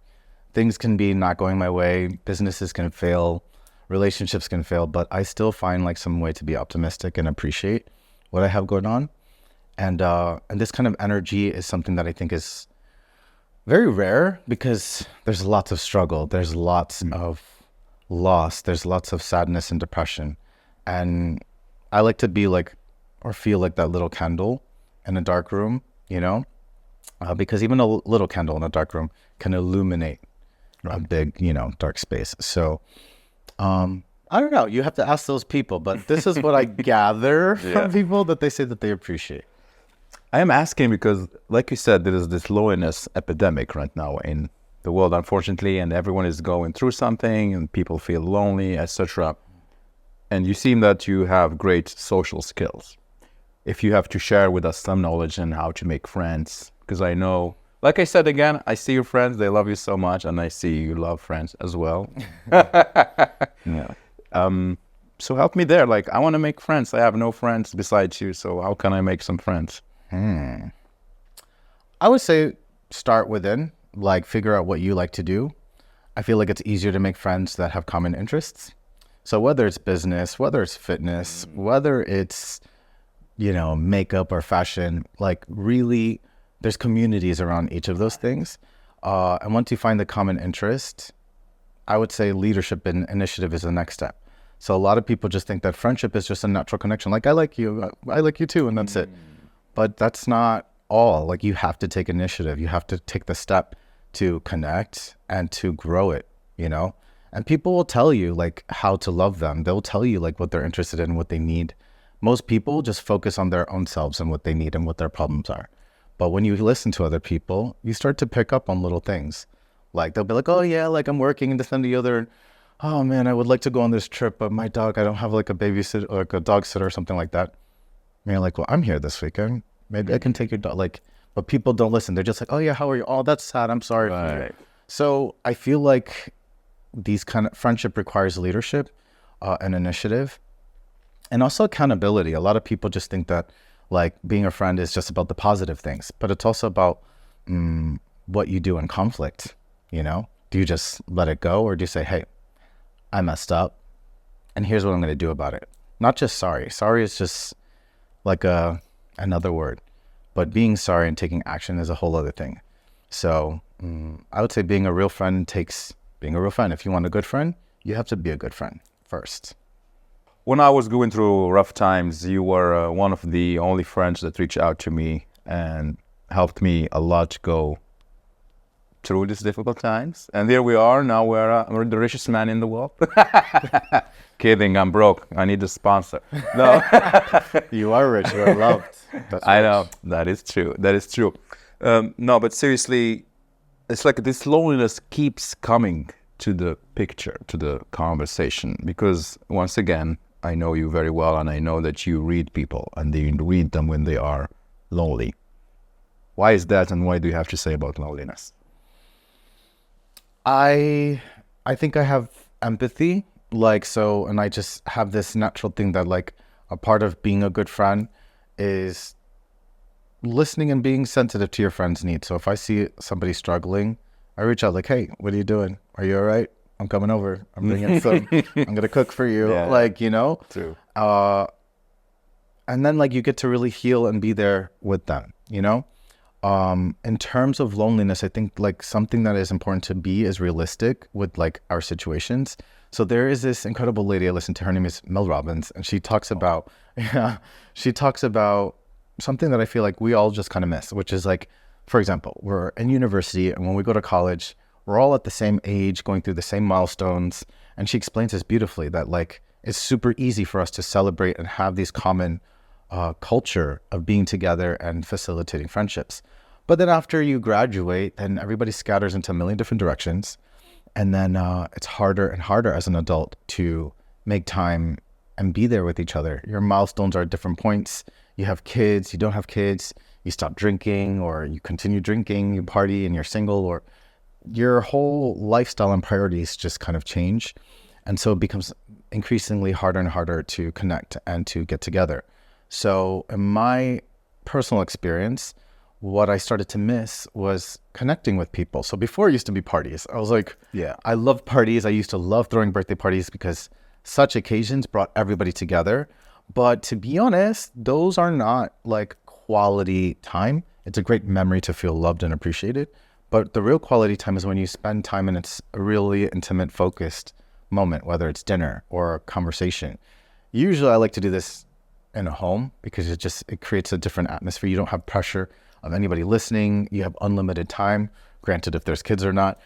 Things can be not going my way. Businesses can fail. Relationships can fail. But I still find like some way to be optimistic and appreciate what I have going on. And this kind of energy is something that I think is very rare because there's lots of struggle. There's lots of loss. There's lots of sadness and depression. And I like to be like, or feel like that little candle in a dark room, you know, because even a little candle in a dark room can illuminate a big, you know, dark space. So I don't know. You have to ask those people, but this is what I gather from people that they say that they appreciate. I am asking because, like you said, there is this loneliness epidemic right now in the world, unfortunately, and everyone is going through something and people feel lonely, etc. And you seem that you have great social skills. If you have to share with us some knowledge on how to make friends, because I know, like I said again, I see your friends, they love you so much, and I see you love friends as well. Yeah. So help me there. Like, I want to make friends. I have no friends besides you, so how can I make some friends? I would say start within, like figure out what you like to do. I feel like it's easier to make friends that have common interests. So whether it's business, whether it's fitness, whether it's, you know, makeup or fashion, like really there's communities around each of those things. And once you find the common interest, I would say leadership and initiative is the next step. So a lot of people just think that friendship is just a natural connection. Like, I like you too, and that's it. But that's not all. Like, you have to take initiative. You have to take the step to connect and to grow it, you know? And people will tell you like how to love them. They'll tell you like what they're interested in, what they need. Most people just focus on their own selves and what they need and what their problems are. But when you listen to other people, you start to pick up on little things. Like they'll be like, oh yeah, like I'm working and this and the other. Oh man, I would like to go on this trip, but my dog, I don't have like a babysitter or like a dog sitter or something like that. And you're like, well, I'm here this weekend. Maybe I can take your dog. Like, but people don't listen. They're just like, oh yeah, how are you? Oh, that's sad. I'm sorry for you. So I feel like these kind of friendship requires leadership and initiative and also accountability. A lot of people just think that like being a friend is just about the positive things, but it's also about what you do in conflict. You know, do you just let it go, or do you say, hey, I messed up and here's what I'm going to do about it? Not just sorry. Sorry is just like another word, but being sorry and taking action is a whole other thing. So I would say being a real friend takes being a real friend. If you want a good friend, you have to be a good friend first. When I was going through rough times, you were one of the only friends that reached out to me and helped me a lot to go through these difficult times. And here we are. Now we're the richest man in the world. Kidding, I'm broke. I need a sponsor. No. You are rich. You are loved. I know. That is true. That is true. No, but seriously, it's like this loneliness keeps coming to the picture, to the conversation, because once again, I know you very well, and I know that you read people and they read them when they are lonely. Why is that, and what do you have to say about loneliness? I think I have empathy, like, so, and I just have this natural thing that like a part of being a good friend is listening and being sensitive to your friend's needs. So if I see somebody struggling, I reach out like, hey, what are you doing? Are you all right? I'm coming over. I'm bringing some, I'm going to cook for you. Yeah, like, you know, true. And then like you get to really heal and be there with them, you know? In terms of loneliness, I think like something that is important to be is realistic with like our situations. So there is this incredible lady I listen to. Her name is Mel Robbins, and she talks about, she talks about something that I feel like we all just kind of miss, which is like, for example, we're in university, and when we go to college, we're all at the same age, going through the same milestones. And she explains this beautifully, that like it's super easy for us to celebrate and have these common culture of being together and facilitating friendships. But then after you graduate, then everybody scatters into a million different directions. And then it's harder and harder as an adult to make time and be there with each other. Your milestones are at different points. You have kids, you don't have kids, you stop drinking, or you continue drinking, you party and you're single, or your whole lifestyle and priorities just kind of change. And so it becomes increasingly harder and harder to connect and to get together. So in my personal experience, what I started to miss was connecting with people. So before it used to be parties. I was like, yeah, I love parties. I used to love throwing birthday parties because such occasions brought everybody together. But to be honest, those are not like quality time. It's a great memory to feel loved and appreciated. But the real quality time is when you spend time and it's a really intimate, focused moment, whether it's dinner or a conversation. Usually I like to do this in a home because it creates a different atmosphere. You don't have pressure of anybody listening. You have unlimited time, granted if there's kids or not.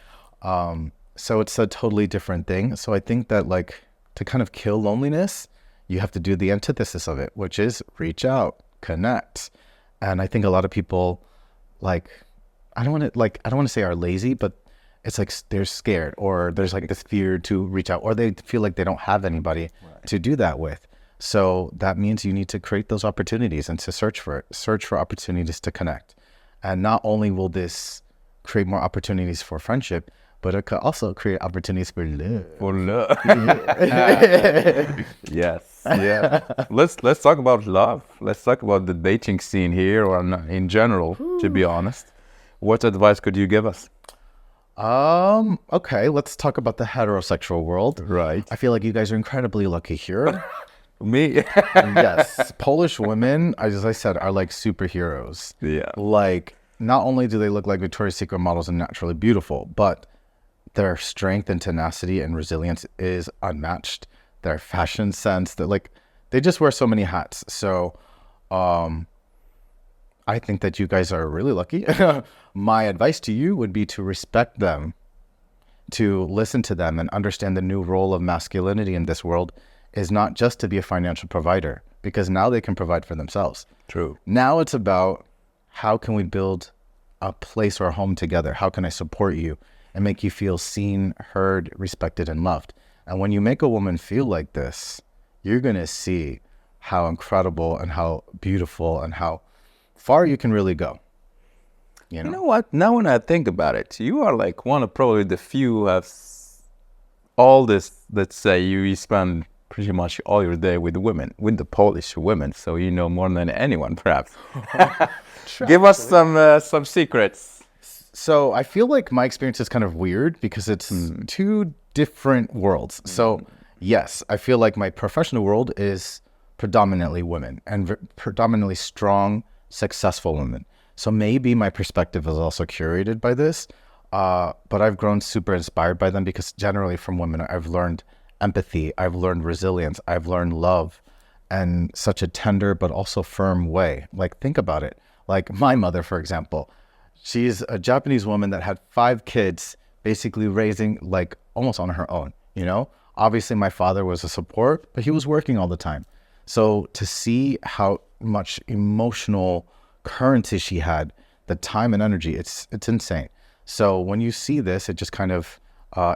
So it's a totally different thing. So I think that like to kind of kill loneliness, you have to do the antithesis of it, which is reach out, connect. And I think a lot of people like, I don't want to say are lazy, but it's like they're scared, or there's like this fear to reach out, or they feel like they don't have anybody to do that with. So that means you need to create those opportunities and to search for opportunities to connect. And not only will this create more opportunities for friendship, but it could also create opportunities for love. For love. Yes. Yeah. Let's talk about love. Let's talk about the dating scene here, or in general, to be honest. What advice could you give us? Okay, let's talk about the heterosexual world. Right. I feel like you guys are incredibly lucky here. Me? Yes. Polish women, as I said, are like superheroes. Yeah. Like, not only do they look like Victoria's Secret models and naturally beautiful, but their strength and tenacity and resilience is unmatched. Their fashion sense, they just wear so many hats. So, I think that you guys are really lucky. My advice to you would be to respect them, to listen to them and understand the new role of masculinity in this world is not just to be a financial provider, because now they can provide for themselves. True. Now it's about how can we build a place or a home together? How can I support you and make you feel seen, heard, respected, and loved? And when you make a woman feel like this, you're going to see how incredible and how beautiful and how far you can really go. You know what? Now when I think about it, you are like one of probably the few who have all this, let's say you spend pretty much all your day with women, with the Polish women. So you know more than anyone, perhaps. Give us some secrets. So I feel like my experience is kind of weird because it's two different worlds. So yes, I feel like my professional world is predominantly women and predominantly strong, successful women. So maybe my perspective is also curated by this, but I've grown super inspired by them because generally from women, I've learned empathy, I've learned resilience, I've learned love, and such a tender but also firm way. Like, think about it. Like my mother, for example, she's a Japanese woman that had 5 kids, basically raising like almost on her own, you know? Obviously my father was a support, but he was working all the time. So to see how much emotional currency she had, the time and energy, it's insane. So when you see this, it just kind of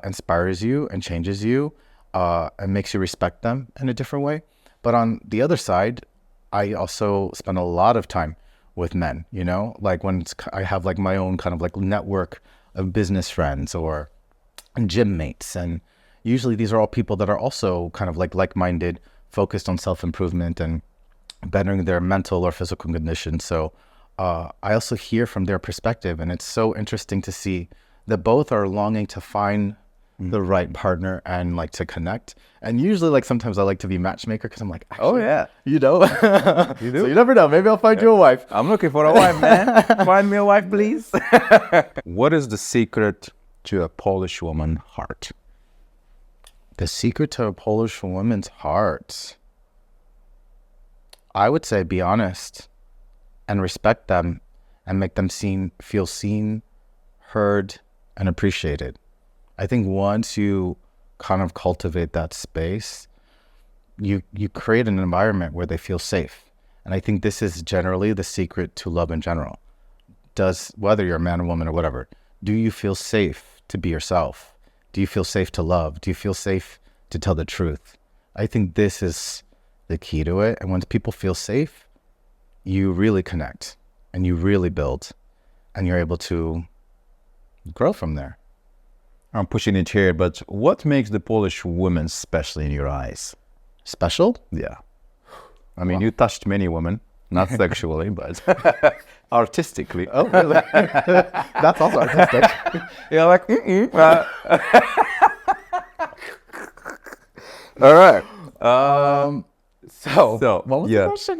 inspires you and changes you and makes you respect them in a different way. But on the other side, I also spend a lot of time with men, you know, like when I have like my own kind of like network of business friends or gym mates. And usually these are all people that are also kind of like-minded, focused on self-improvement and bettering their mental or physical condition. So I also hear from their perspective, and it's so interesting to see that both are longing to find the right partner and like to connect. And usually like sometimes I like to be matchmaker because I'm like, oh yeah, you know, you do? So you never know, maybe I'll find you a wife. I'm looking for a wife, man. Find me a wife, please. What is the secret to a Polish woman's heart? The secret to a Polish woman's heart, I would say be honest and respect them and make them feel seen, heard, and appreciated. I think once you kind of cultivate that space, you create an environment where they feel safe. And I think this is generally the secret to love in general. Whether you're a man or woman or whatever, do you feel safe to be yourself? Do you feel safe to love? Do you feel safe to tell the truth? I think this is the key to it. And when people feel safe, you really connect and you really build and you're able to grow from there. I'm pushing it here, but what makes the Polish women special in your eyes? Special? Yeah. I mean, you touched many women, not sexually, but artistically. Oh, really? That's also artistic. You're like, all right. So what was the question?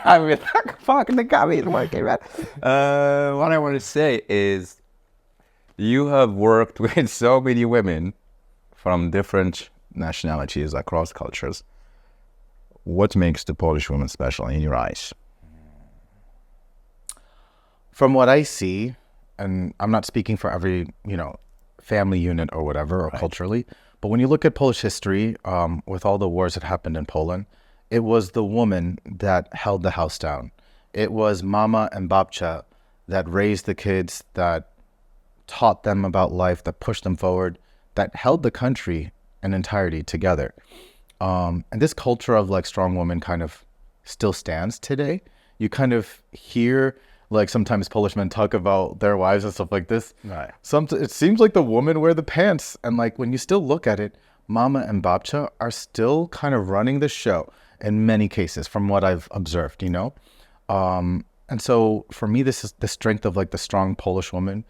I mean, fucking the guy is working, right? What I want to say is, you have worked with so many women from different nationalities across cultures. What makes the Polish woman special in your eyes? From what I see, and I'm not speaking for every, family unit or whatever, or culturally, but when you look at Polish history, with all the wars that happened in Poland, it was the woman that held the house down. It was mama and babcia that raised the kids, that taught them about life, that pushed them forward, that held the country in entirety together. And this culture of like strong women kind of still stands today. You kind of hear like sometimes Polish men talk about their wives and stuff like this. Right. It seems like the women wear the pants. And like when you still look at it, mama and babcia are still kind of running the show in many cases from what I've observed, And so for me, this is the strength of like the strong Polish woman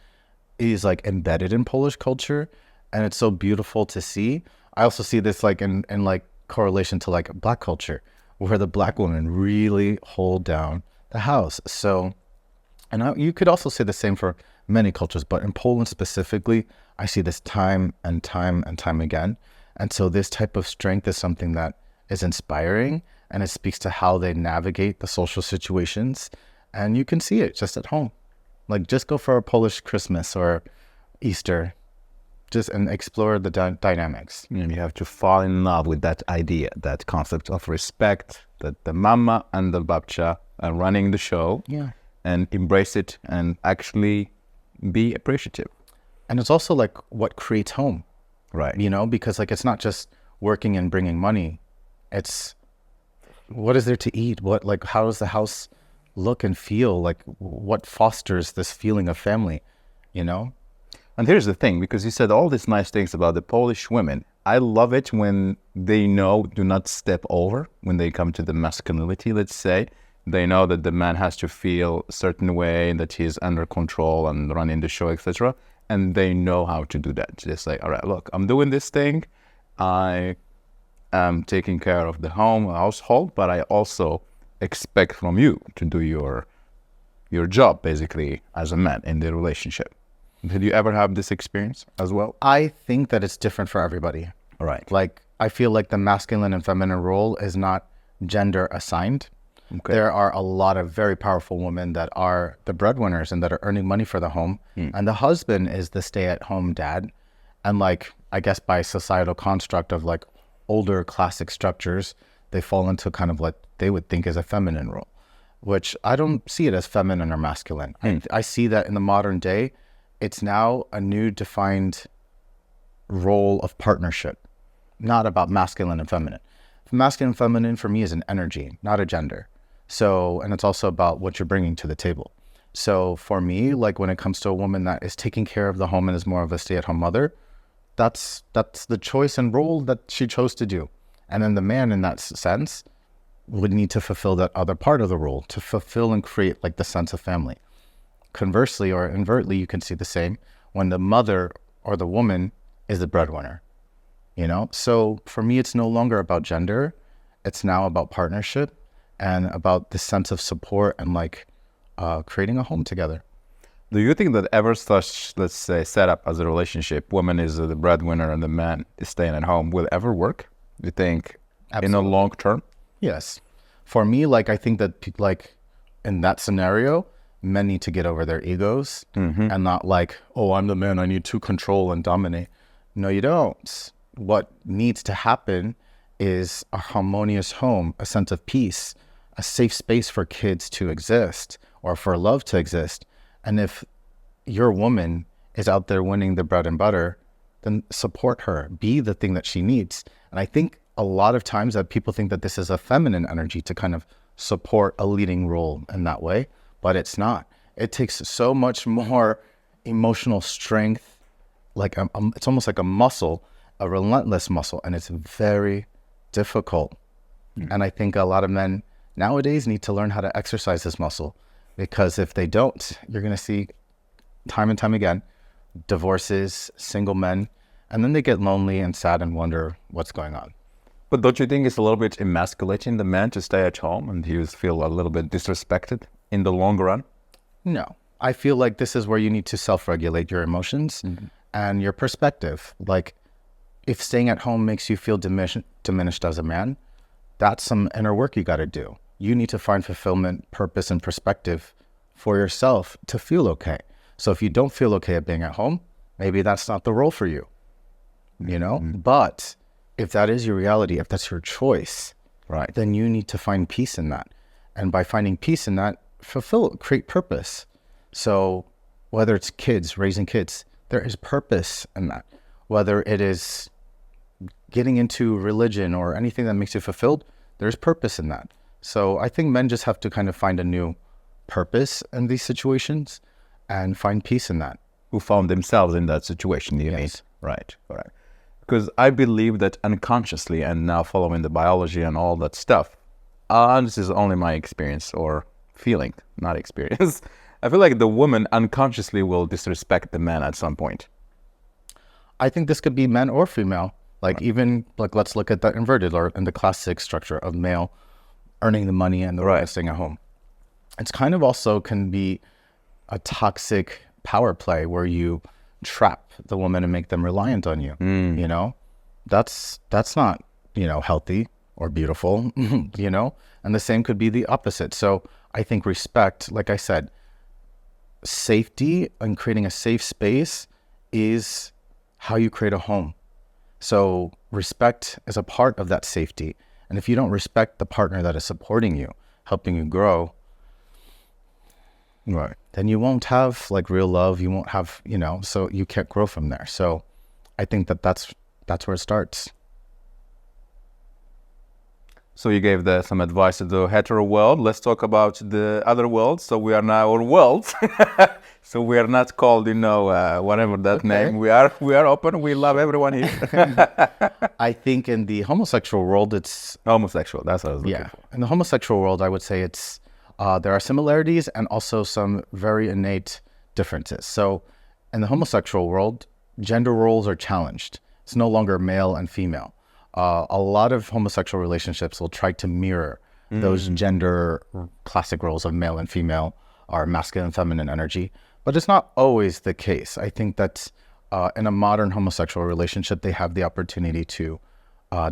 is like embedded in Polish culture, and it's so beautiful to see. I also see this like in like correlation to like Black culture, where the Black women really hold down the house. So, and you could also say the same for many cultures, but in Poland specifically, I see this time and time and time again. And so this type of strength is something that is inspiring, and it speaks to how they navigate the social situations. And you can see it just at home. Like, just go for a Polish Christmas or Easter. just and explore the dynamics. And you have to fall in love with that idea, that concept of respect, that the mama and the babcha are running the show, and embrace it and actually be appreciative. And it's also like what creates home, right? Because like it's not just working and bringing money. It's what is there to eat? What, like, how does the house look and feel? Like, what fosters this feeling of family, And here's the thing, because you said all these nice things about the Polish women. I love it when they know, do not step over when they come to the masculinity, let's say. They know that the man has to feel a certain way, that he's under control and running the show, etc. And they know how to do that. Just like, all right, look, I'm doing this thing. I am taking care of the household, but I also expect from you to do your job, basically, as a man in the relationship. Did you ever have this experience as well? I think that it's different for everybody. All right. Like, I feel like the masculine and feminine role is not gender assigned. Okay. There are a lot of very powerful women that are the breadwinners and that are earning money for the home. And the husband is the stay-at-home dad. And like, I guess by societal construct of like older classic structures, they fall into kind of like they would think is a feminine role, which I don't see it as feminine or masculine. I see that in the modern day, it's now a new defined role of partnership, not about masculine and feminine. Masculine and feminine for me is an energy, not a gender. So, and it's also about what you're bringing to the table. So for me, like when it comes to a woman that is taking care of the home and is more of a stay-at-home mother, that's the choice and role that she chose to do. And then the man in that sense would need to fulfill that other part of the role, to fulfill and create like the sense of family. Conversely or invertly, you can see the same when the mother or the woman is the breadwinner, So for me, it's no longer about gender. It's now about partnership and about the sense of support and like creating a home together. Do you think that ever such, let's say, setup as a relationship, woman is the breadwinner and the man is staying at home, will ever work? Do you think in the long term? Yes. For me, like I think that like in that scenario, men need to get over their egos and not like, oh, I'm the man, I need to control and dominate. No, you don't. What needs to happen is a harmonious home, a sense of peace, a safe space for kids to exist or for love to exist. And if your woman is out there winning the bread and butter, then support her, be the thing that she needs. And I think a lot of times that people think that this is a feminine energy to kind of support a leading role in that way, but it's not. It takes so much more emotional strength, like it's almost like a muscle, a relentless muscle, and it's very difficult. And I think a lot of men nowadays need to learn how to exercise this muscle, because if they don't, you're going to see time and time again divorces, single men, and then they get lonely and sad and wonder what's going on. But don't you think it's a little bit emasculating the man to stay at home and he will feel a little bit disrespected in the long run? No, I feel like this is where you need to self-regulate your emotions and your perspective. Like if staying at home makes you feel diminished as a man, that's some inner work you got to do. You need to find fulfillment, purpose, and perspective for yourself to feel okay. So if you don't feel okay at being at home, maybe that's not the role for you, But if that is your reality, if that's your choice, right, then you need to find peace in that. And by finding peace in that, create purpose. So whether it's kids, raising kids, there is purpose in that. Whether it is getting into religion or anything that makes you fulfilled, there's purpose in that. So I think men just have to kind of find a new purpose in these situations and find peace in that. Who found themselves in that situation, you mean? Right, correct. Because I believe that unconsciously, and now following the biology and all that stuff, this is only my experience or feeling, not experience. I feel like the woman unconsciously will disrespect the man at some point. I think this could be men or female. Like even like let's look at the inverted or in the classic structure of male earning the money and the woman staying at home. It's kind of also can be a toxic power play where you trap the woman and make them reliant on you. That's not healthy or beautiful. And the same could be the opposite. So I think respect, like I said, safety and creating a safe space is how you create a home. So respect is a part of that safety. And if you don't respect the partner that is supporting you, helping you grow, Right. then you won't have like real love. You won't have, so you can't grow from there. So I think that's where it starts. So you gave some advice to the hetero world. Let's talk about the other world. So we are now on world. So we are not called, whatever that name. We are open. We love everyone here. I think in the homosexual world, it's homosexual. That's what I was looking for. In the homosexual world, I would say it's there are similarities and also some very innate differences. So in the homosexual world, gender roles are challenged. It's no longer male and female. A lot of homosexual relationships will try to mirror those gender classic roles of male and female, or masculine and feminine energy. But it's not always the case. I think that in a modern homosexual relationship, they have the opportunity to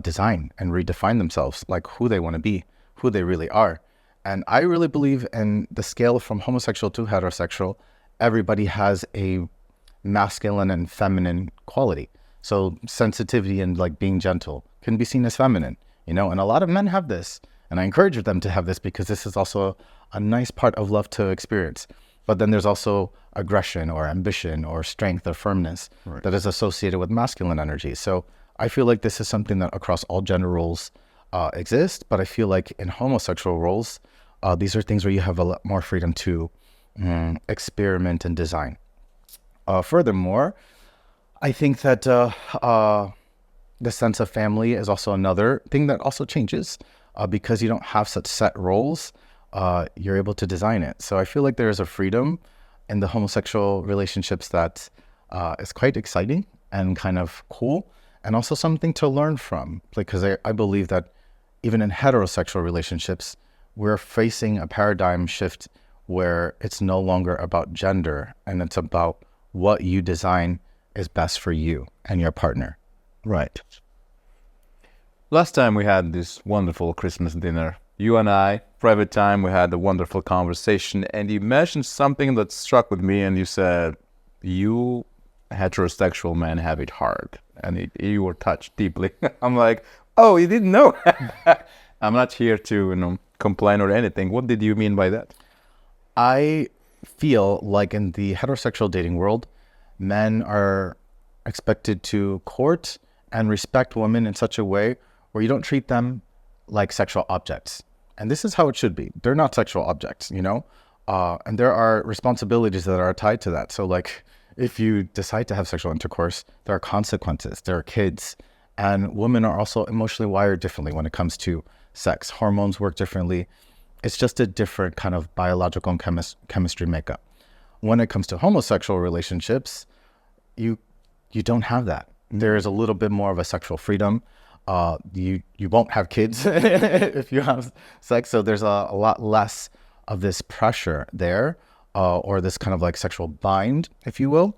design and redefine themselves, like who they want to be, who they really are. And I really believe in the scale from homosexual to heterosexual, everybody has a masculine and feminine quality. So sensitivity and like being gentle can be seen as feminine, and a lot of men have this. And I encourage them to have this because this is also a nice part of love to experience. But then there's also aggression or ambition or strength or firmness that is associated with masculine energy. So I feel like this is something that across all gender roles exist. But I feel like in homosexual roles, these are things where you have a lot more freedom to experiment and design. Furthermore, I think that the sense of family is also another thing that also changes because you don't have such set roles. You're able to design it. So I feel like there is a freedom in the homosexual relationships that is quite exciting and kind of cool, and also something to learn from. Because I believe that even in heterosexual relationships, we're facing a paradigm shift where it's no longer about gender and it's about what you design is best for you and your partner. Right. Last time we had this wonderful Christmas dinner, you and I, private time, we had a wonderful conversation, and you mentioned something that struck with me, and you said, you heterosexual men have it hard, and you were touched deeply. I'm like, oh, you didn't know? I'm not here to complain or anything. What did you mean by that? I feel like in the heterosexual dating world, men are expected to court and respect women in such a way where you don't treat them like sexual objects. And this is how it should be. They're not sexual objects, and there are responsibilities that are tied to that. So like if you decide to have sexual intercourse, there are consequences, there are kids, and women are also emotionally wired differently when it comes to sex. Hormones work differently. It's just a different kind of biological and chemistry makeup. When it comes to homosexual relationships, you don't have that. There is a little bit more of a sexual freedom. You won't have kids if you have sex. So there's a lot less of this pressure there, or this kind of like sexual bind, if you will.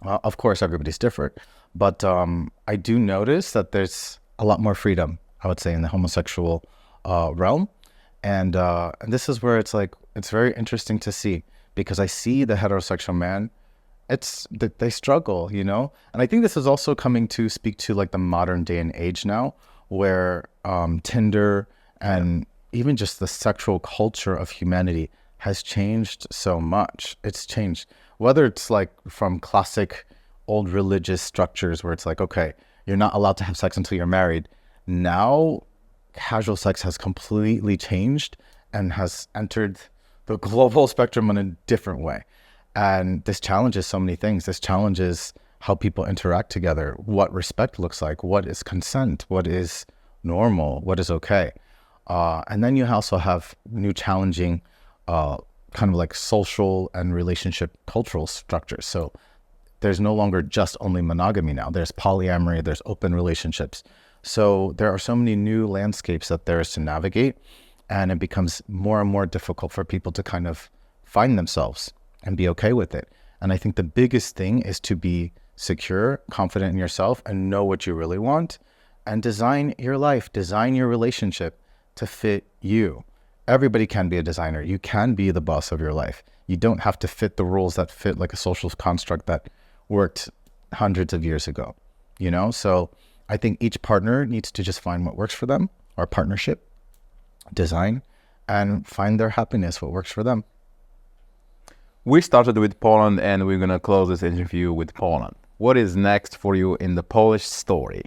Of course, everybody's different. But I do notice that there's a lot more freedom, I would say, in the homosexual realm. And this is where it's like, it's very interesting to see, because I see the heterosexual man, they struggle, and I think this is also coming to speak to like the modern day and age now, where Tinder and even just the sexual culture of humanity has changed so much. It's changed, whether it's like from classic old religious structures where it's like, okay, you're not allowed to have sex until you're married. Now casual sex has completely changed and has entered the global spectrum in a different way. And this challenges so many things. This challenges how people interact together, what respect looks like, what is consent, what is normal, what is okay. And then you also have new challenging kind of like social and relationship cultural structures. So there's no longer just only monogamy now. There's polyamory, there's open relationships. So there are so many new landscapes that there is to navigate, and it becomes more and more difficult for people to kind of find themselves and be okay with it. And I think the biggest thing is to be secure, confident in yourself, and know what you really want, and design your life, design your relationship to fit you. Everybody can be a designer. You can be the boss of your life. You don't have to fit the rules that fit like a social construct that worked hundreds of years ago, you know? So I think each partner needs to just find what works for them, or partnership, design, and find their happiness, what works for them. We started with Poland and we're going to close this interview with Poland. What is next for you in the Polish story?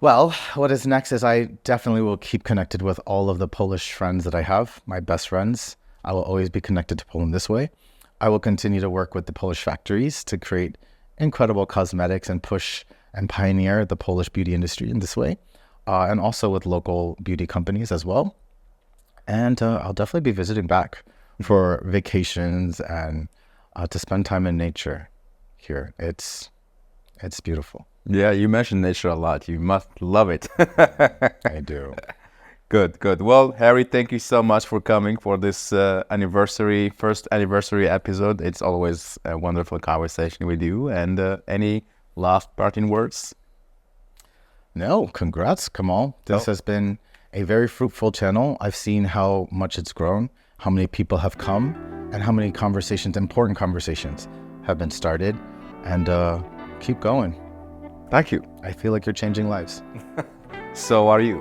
Well, what is next is I definitely will keep connected with all of the Polish friends that I have, my best friends. I will always be connected to Poland this way. I will continue to work with the Polish factories to create incredible cosmetics and push and pioneer the Polish beauty industry in this way, and also with local beauty companies as well. And I'll definitely be visiting back for vacations and to spend time in nature here. It's beautiful. Yeah, you mentioned nature a lot. You must love it. I do. Good. Well, Harry, thank you so much for coming for this first anniversary episode. It's always a wonderful conversation with you. And any last parting words? No, congrats, Kamal. This has been a very fruitful channel. I've seen how much it's grown, how many people have come, and how many important conversations have been started. And keep going. Thank you. I feel like you're changing lives. So are you.